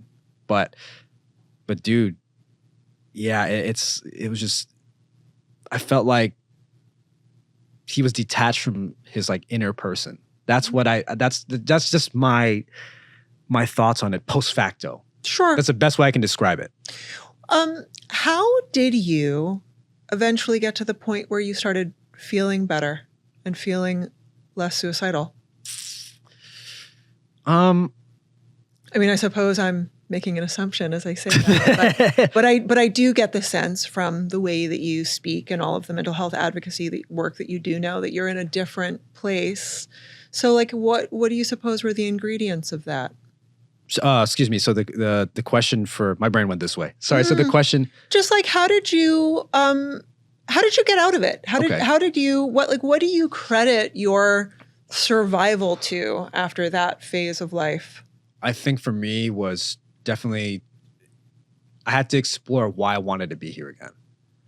But dude, yeah, it was just, I felt like he was detached from his like inner person. That's what that's just my thoughts on it post facto. Sure. That's the best way I can describe it. How did you eventually get to the point where you started feeling better and feeling less suicidal? I mean, I suppose I'm making an assumption as I say that, but I do get the sense from the way that you speak and all of the mental health advocacy work that you do now that you're in a different place. So, like, what do you suppose were the ingredients of that? Excuse me. So the question for my brain went this way. Sorry. So the question, just like, how did you get out of it? What do you credit your survival to after that phase of life? I think for me was definitely, I had to explore why I wanted to be here again.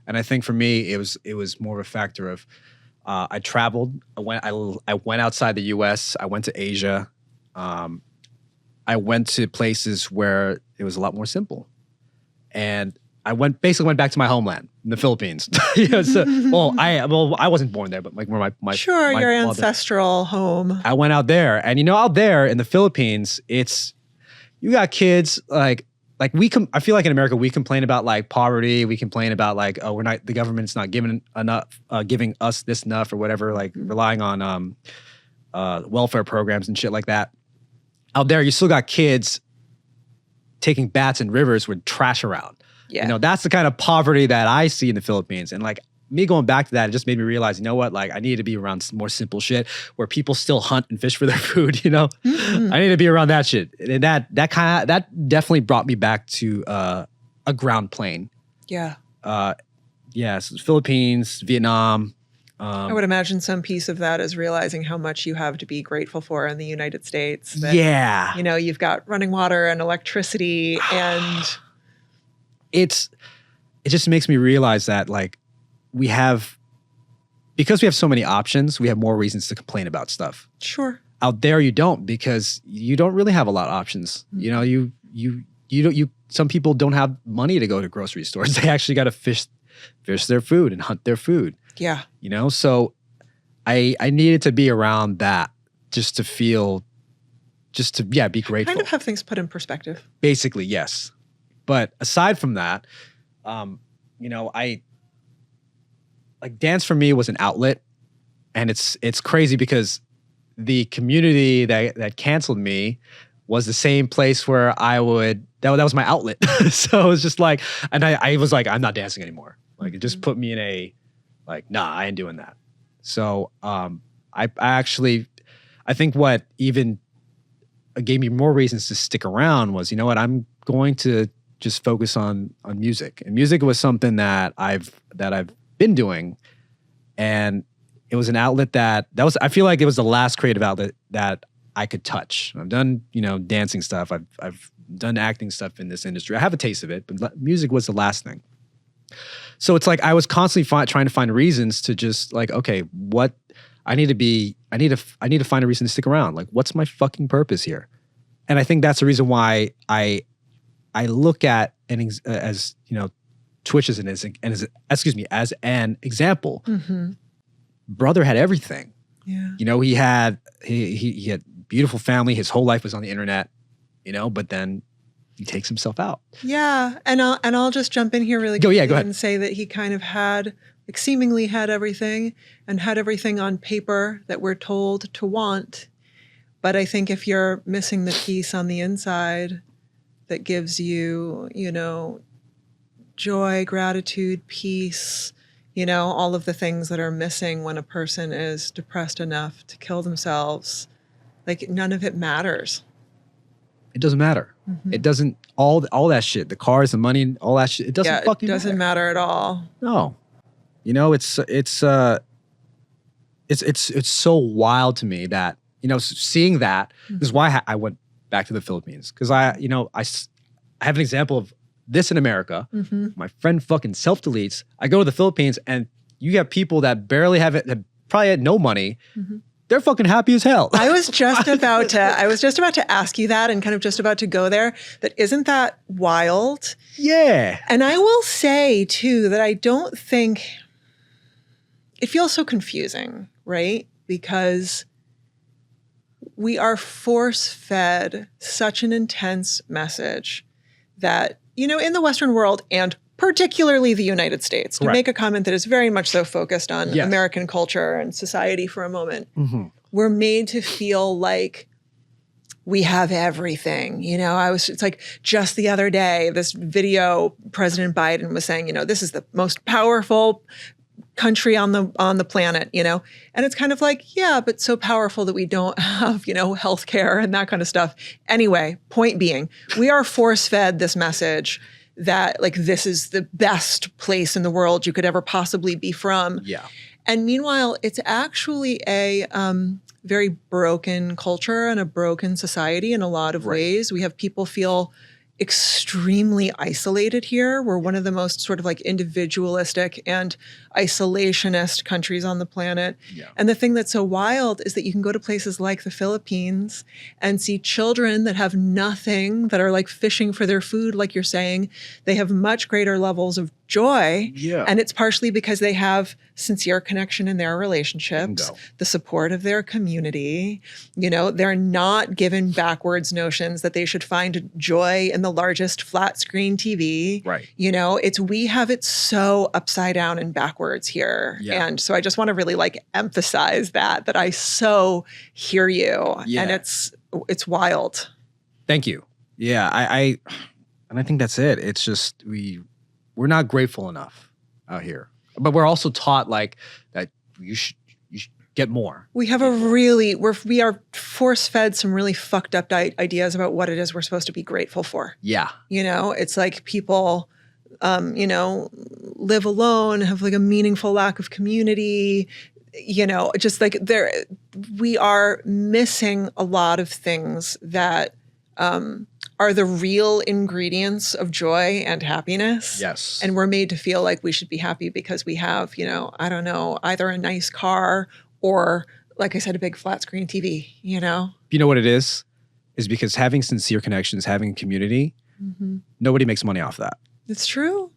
And I think for me, it was more of a factor of, I traveled, I went outside the US, I went to Asia. I went to places where it was a lot more simple. And I basically went back to my homeland in the Philippines. I wasn't born there, but like where my sure, my your mother, ancestral home. I went out there, and out there in the Philippines, you got kids like I feel like in America we complain about like poverty, we complain about like, oh, the government's not giving us this enough or whatever, like relying on welfare programs and shit like that. Out there, you still got kids taking baths in rivers with trash around. Yeah. That's the kind of poverty that I see in the Philippines. And like me going back to that, it just made me realize, like I needed to be around more simple shit where people still hunt and fish for their food, Mm-hmm. I need to be around that shit. And that definitely brought me back to a ground plane. Yeah. So Philippines, Vietnam. I would imagine some piece of that is realizing how much you have to be grateful for in the United States. That, yeah. You've got running water and electricity and... It just makes me realize that like because we have so many options, we have more reasons to complain about stuff. Sure. Out there you don't, because you don't really have a lot of options. Mm-hmm. Some people don't have money to go to grocery stores. They actually got to fish their food and hunt their food. Yeah. So I needed to be around that just to be grateful. Kind of have things put in perspective. Basically, yes. But aside from that, dance for me was an outlet, and it's crazy because the community that canceled me was the same place where that was my outlet. So it was just like, and I was like, I'm not dancing anymore. Like it just put me in a like, nah, I ain't doing that. So I think what even gave me more reasons to stick around was, I'm going to just focus on music. And music was something that I've been doing, and it was an outlet I feel like it was the last creative outlet that I could touch. I've done, dancing stuff. I've done acting stuff in this industry. I have a taste of it, but music was the last thing. So it's like I was constantly trying to find reasons to just like, okay, what I need to find a reason to stick around. Like, what's my fucking purpose here? And I think that's the reason why I look at as Twitch as an example. Mm-hmm. Brother had everything. Yeah. He had beautiful family. His whole life was on the internet. But then he takes himself out. Yeah, and I'll just jump in here really quickly and say that he kind of seemingly had everything and had everything on paper that we're told to want. But I think if you're missing the piece on the inside that gives you, joy, gratitude, peace, all of the things that are missing when a person is depressed enough to kill themselves, like none of it matters. It doesn't matter. Mm-hmm. It doesn't, all that shit, the cars, the money, all that shit, it doesn't fucking matter. It doesn't matter at all. No. It's so wild to me that, seeing that, mm-hmm. is why I went back to the Philippines. Because I have an example of this in America. Mm-hmm. My friend fucking self-deletes. I go to the Philippines and you have people that barely have it, that probably had no money, mm-hmm. they're fucking happy as hell. I was just about to ask you that and kind of just about to go there. That isn't that wild? Yeah. And I will say too that I don't think it feels so confusing, right? Because we are force-fed such an intense message that, in the Western world and particularly the United States, to make a comment that is very much so focused on American culture and society for a moment, we're made to feel like we have everything. It's like just the other day, this video, President Biden was saying, this is the most powerful country on the planet, and it's kind of like, yeah, but so powerful that we don't have, healthcare and that kind of stuff. Anyway, point being, we are force-fed this message that like this is the best place in the world you could ever possibly be from. Yeah. And meanwhile, it's actually a very broken culture and a broken society in a lot of ways. We have people feel extremely isolated here. We're one of the most sort of like individualistic and isolationist countries on the planet. Yeah. And the thing that's so wild is that you can go to places like the Philippines and see children that have nothing, that are like fishing for their food, like you're saying. They have much greater levels of joy. Yeah. And it's partially because they have sincere connection in their relationships, the support of their community. They're not given backwards notions that they should find joy in the largest flat screen TV. Right. We have it so upside down and backwards here. Yeah. And so I just want to really like emphasize that I so hear you. Yeah. And it's wild. Thank you. Yeah. I think that's it. It's just, we're not grateful enough out here, but we're also taught like that you should get more. We have we are force-fed some really fucked up ideas about what it is we're supposed to be grateful for. Yeah. It's like people, live alone, have like a meaningful lack of community, just like we are missing a lot of things that, are the real ingredients of joy and happiness. Yes. And we're made to feel like we should be happy because we have, either a nice car or, like I said, a big flat screen TV, You know what it is? Is because having sincere connections, having a community, nobody makes money off that. It's true.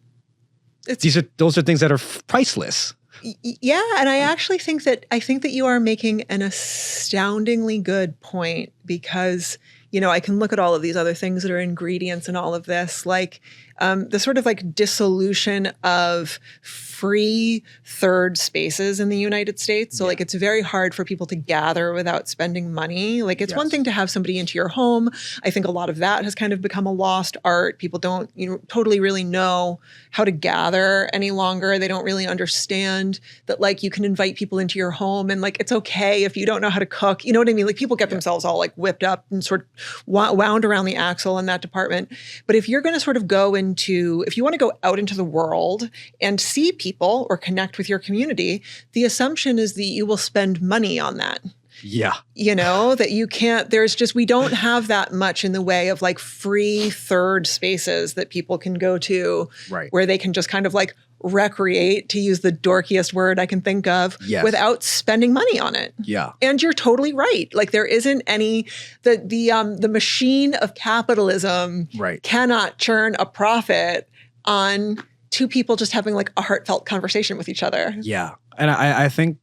Those are things that are priceless. Yeah, and I actually think that you are making an astoundingly good point because I can look at all of these other things that are ingredients in all of this, like the sort of like dissolution of free third spaces in the United States. So like it's very hard for people to gather without spending money. Like it's one thing to have somebody into your home. I think a lot of that has kind of become a lost art. People don't totally really know how to gather any longer. They don't really understand that like you can invite people into your home and like it's okay if you don't know how to cook. You know what I mean? Like people get themselves all like whipped up and sort of wound around the axle in that department. But if you're going to sort of if you want to go out into the world and see people or connect with your community, the assumption is that you will spend money on that. Yeah. That you can't, we don't have that much in the way of like free third spaces that people can go to where they can just kind of like recreate, to use the dorkiest word I can think of, without spending money on it. Yeah. And you're totally right. Like there isn't any, the machine of capitalism cannot churn a profit on two people just having like a heartfelt conversation with each other. Yeah. And I think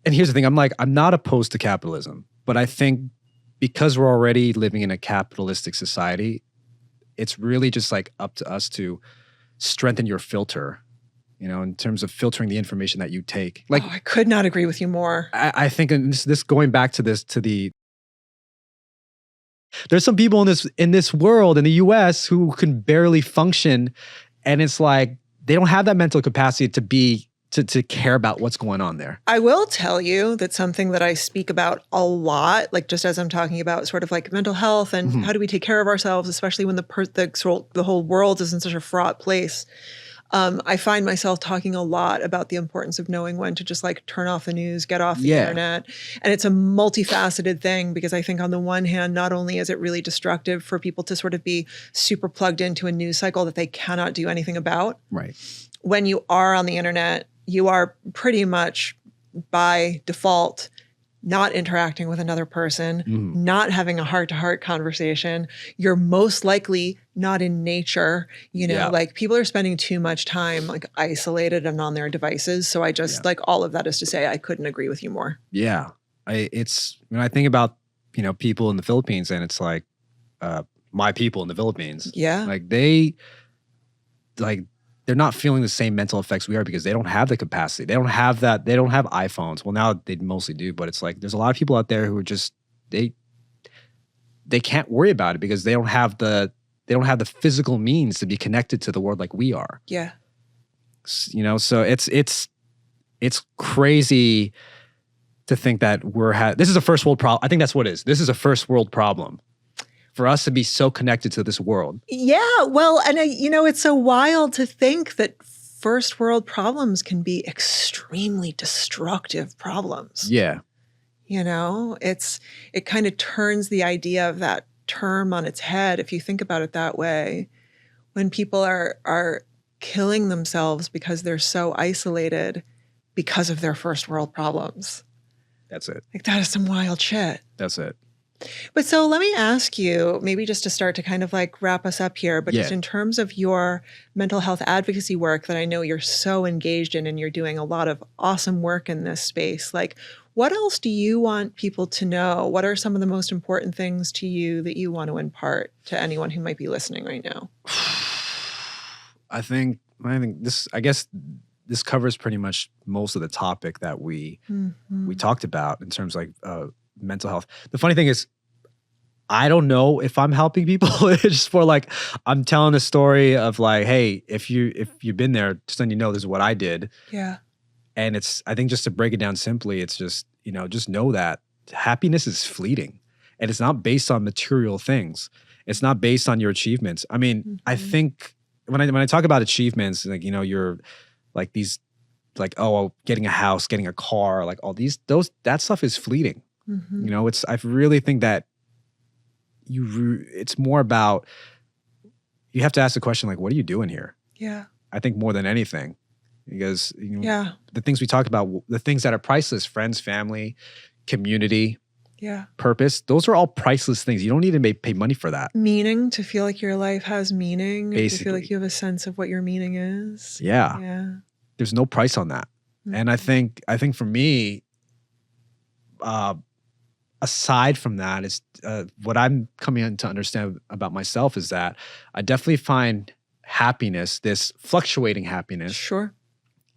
and here's the thing, I'm not opposed to capitalism, but I think because we're already living in a capitalistic society, it's really just like up to us to strengthen your filter, in terms of filtering the information that you take. Like, I could not agree with you more. I think, and this going back to there's some people in this world, in the US, who can barely function. And it's like, they don't have that mental capacity to care about what's going on there. I will tell you that something that I speak about a lot, like just as I'm talking about sort of like mental health and how do we take care of ourselves, especially when the whole world is in such a fraught place. I find myself talking a lot about the importance of knowing when to just like turn off the news, get off the internet. And it's a multifaceted thing because I think on the one hand, not only is it really destructive for people to sort of be super plugged into a news cycle that they cannot do anything about. Right. When you are on the internet, you are pretty much by default not interacting with another person, not having a heart-to-heart conversation. You're most likely not in nature. Like people are spending too much time like isolated and on their devices. So I just like all of that is to say I couldn't agree with you more. Yeah. It's when I think about, people in the Philippines, and it's like my people in the Philippines. Yeah. Like they're not feeling the same mental effects we are because they don't have the capacity. They don't have that. They don't have iPhones. Well, now they mostly do, but it's like there's a lot of people out there who are just they can't worry about it because they don't have the physical means to be connected to the world like we are. Yeah. So it's crazy to think that this is a first world problem. I think that's what it is. This is a first world problem. For us to be so connected to this world. Yeah, well, and it's so wild to think that first world problems can be extremely destructive problems. Yeah. It kind of turns the idea of that term on its head if you think about it that way. When people are killing themselves because they're so isolated because of their first world problems. That's it. Like that is some wild shit. That's it. But so let me ask you, maybe just to start to kind of like wrap us up here, but just in terms of your mental health advocacy work that I know you're so engaged in and you're doing a lot of awesome work in this space, like what else do you want people to know? What are some of the most important things to you that you want to impart to anyone who might be listening right now? I think this covers pretty much most of the topic that we talked about in terms of like mental health. The funny thing is, I don't know if I'm helping people. It's just for like, I'm telling a story of like, hey, if you've been there, just then this is what I did. Yeah. And I think just to break it down simply, it's just, just know that happiness is fleeting and it's not based on material things. It's not based on your achievements. I mean, I think when I talk about achievements, like, you're like these, like, getting a house, getting a car, like all that stuff is fleeting. I really think that it's more about, you have to ask the question, like, what are you doing here? Yeah. I think more than anything, because the things we talk about, the things that are priceless, friends, family, community, purpose, those are all priceless things. You don't need to pay money for that. Meaning, to feel like your life has meaning, basically. To feel like you have a sense of what your meaning is. Yeah. There's no price on that. And I think for me, aside from that, is what I'm coming in to understand about myself is that I definitely find happiness, this fluctuating happiness,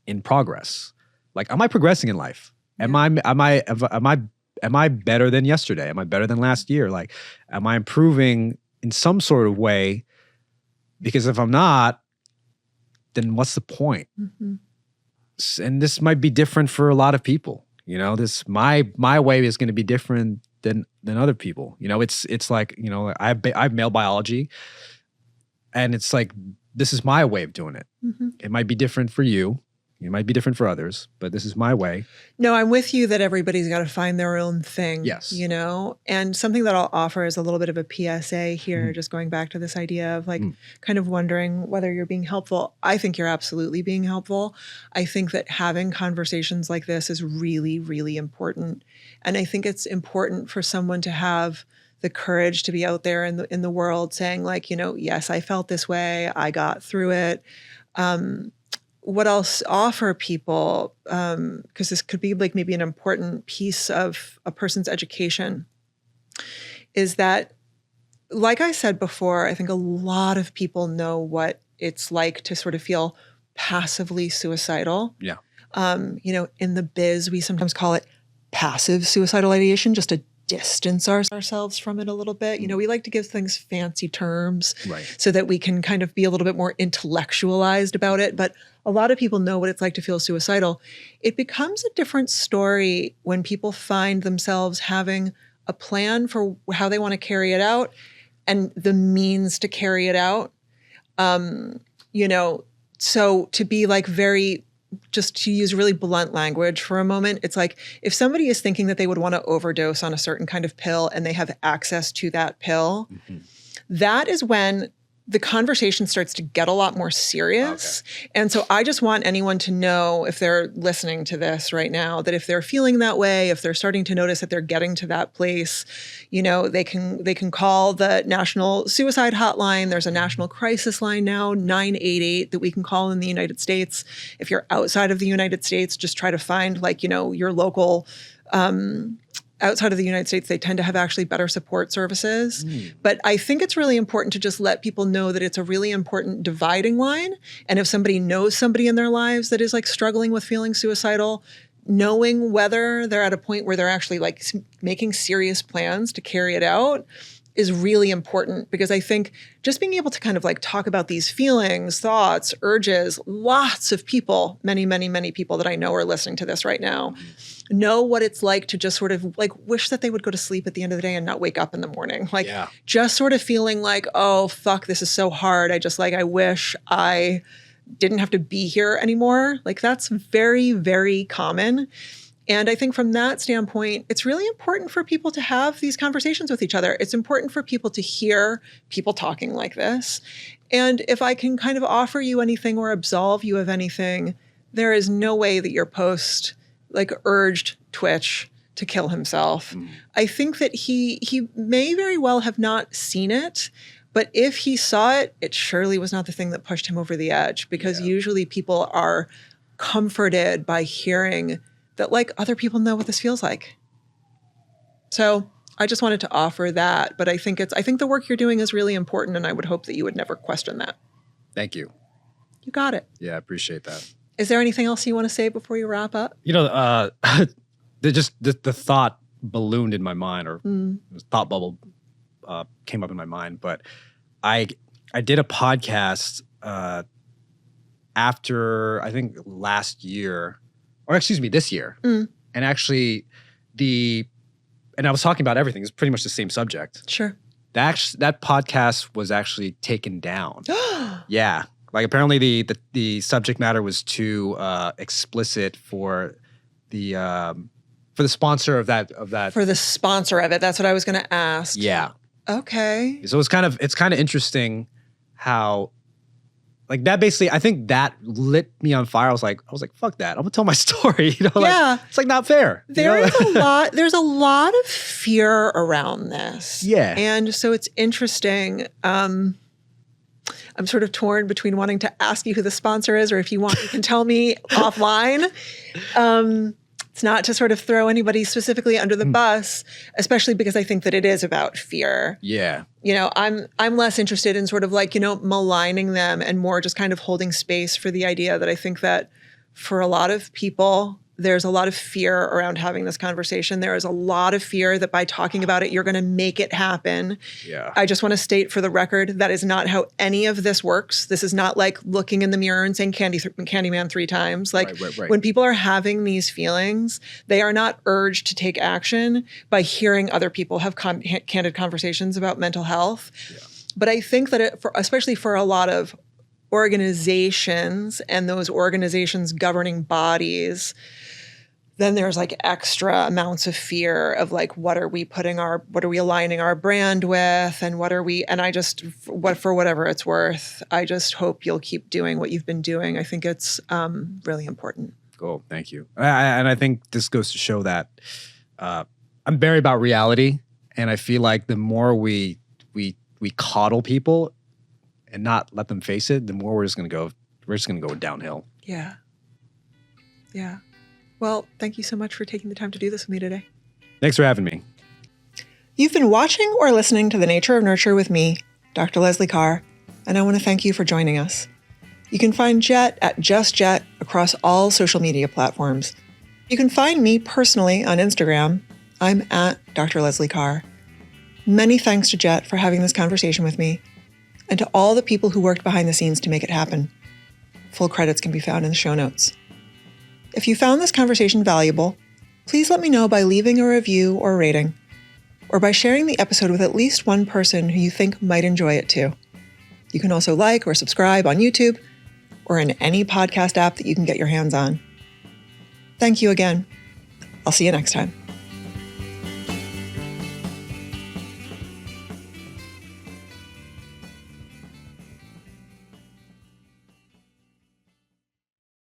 in progress. Like, am I progressing in life? Am I better than yesterday? Am I better than last year? Like, am I improving in some sort of way? Because if I'm not, then what's the point? And this might be different for a lot of people. My way is going to be different than other people. It's like, I have male biology, and it's like, this is my way of doing it. It might be different for you. It might be different for others, but this is my way. No, I'm with you that everybody's got to find their own thing. Yes. And something that I'll offer is a little bit of a PSA here, just going back to this idea of like kind of wondering whether you're being helpful. I think you're absolutely being helpful. I think that having conversations like this is really, really important. And I think it's important for someone to have the courage to be out there in the world saying like, yes, I felt this way. I got through it. What else offer people, because this could be like maybe an important piece of a person's education, is that, like I said before, I think a lot of people know what it's like to sort of feel passively suicidal. Yeah. In the biz, we sometimes call it passive suicidal ideation, just to distance ourselves from it a little bit. We like to give things fancy terms so that we can kind of be a little bit more intellectualized about it. But a lot of people know what it's like to feel suicidal. It becomes a different story when people find themselves having a plan for how they want to carry it out and the means to carry it out. So to be like just to use really blunt language for a moment, it's like if somebody is thinking that they would want to overdose on a certain kind of pill and they have access to that pill, that is when the conversation starts to get a lot more serious. Okay. And so I just want anyone to know, if they're listening to this right now, that if they're feeling that way, if they're starting to notice that they're getting to that place, they can call the National Suicide Hotline. There's a national crisis line now, 988, that we can call in the United States. If you're outside of the United States, just try to find your local outside of the United States, they tend to have actually better support services. But I think it's really important to just let people know that it's a really important dividing line. And if somebody knows somebody in their lives that is struggling with feeling suicidal, knowing whether they're at a point where they're actually making serious plans to carry it out is really important, because I think just being able to kind of talk about these feelings, thoughts, urges, lots of people, many, many, many people that I know are listening to this right now, know what it's like to just sort of wish that they would go to sleep at the end of the day and not wake up in the morning. Just sort of feeling oh, fuck, this is so hard. I wish I didn't have to be here anymore. That's very, very common. And I think from that standpoint, it's really important for people to have these conversations with each other. It's important for people to hear people talking like this. And if I can kind of offer you anything or absolve you of anything, there is no way that your post urged Twitch to kill himself. I think that he may very well have not seen it, but if he saw it, it surely was not the thing that pushed him over the edge, because usually people are comforted by hearing that other people know what this feels like. So I just wanted to offer that, but I think the work you're doing is really important, and I would hope that you would never question that. Thank you. You got it. Yeah, I appreciate that. Is there anything else you want to say before you wrap up? The thought ballooned in my mind, or thought bubble came up in my mind. But I did a podcast after, I think, last year, or excuse me, this year. And actually and I was talking about everything. It's pretty much the same subject. Sure. That podcast was actually taken down. Yeah. Apparently the subject matter was too explicit for the sponsor of that. For the sponsor of it. That's what I was going to ask. Yeah. Okay. So it's kind of interesting how that basically, I think that lit me on fire. I was like, fuck that. I'm gonna tell my story. Yeah. It's not fair. There's a lot of fear around this. Yeah. And so it's interesting. I'm sort of torn between wanting to ask you who the sponsor is, or if you want, you can tell me offline. It's not to sort of throw anybody specifically under the bus, especially because I think that it is about fear. Yeah. I'm less interested in sort of maligning them, and more just kind of holding space for the idea that I think that for a lot of people, there's a lot of fear around having this conversation. There is a lot of fear that by talking about it, you're going to make it happen. Yeah. I just want to state for the record, that is not how any of this works. This is not looking in the mirror and saying Candyman 3 times. Right. When people are having these feelings, they are not urged to take action by hearing other people have candid conversations about mental health. Yeah. But I think that especially for a lot of organizations and those organizations governing bodies, then there's extra amounts of fear of what are we aligning our brand with, and for whatever it's worth, I just hope you'll keep doing what you've been doing. I think it's really important. Cool. Thank you. And I think this goes to show that I'm very about reality, and I feel like the more we coddle people and not let them face it, the more we're just going to go downhill. Yeah. Yeah. Well, thank you so much for taking the time to do this with me today. Thanks for having me. You've been watching or listening to The Nature of Nurture with me, Dr. Leslie Carr, and I want to thank you for joining us. You can find Jet at Just Jet across all social media platforms. You can find me personally on Instagram. I'm at Dr. Leslie Carr. Many thanks to Jet for having this conversation with me, and to all the people who worked behind the scenes to make it happen. Full credits can be found in the show notes. If you found this conversation valuable, please let me know by leaving a review or rating, or by sharing the episode with at least one person who you think might enjoy it too. You can also like or subscribe on YouTube or in any podcast app that you can get your hands on. Thank you again. I'll see you next time.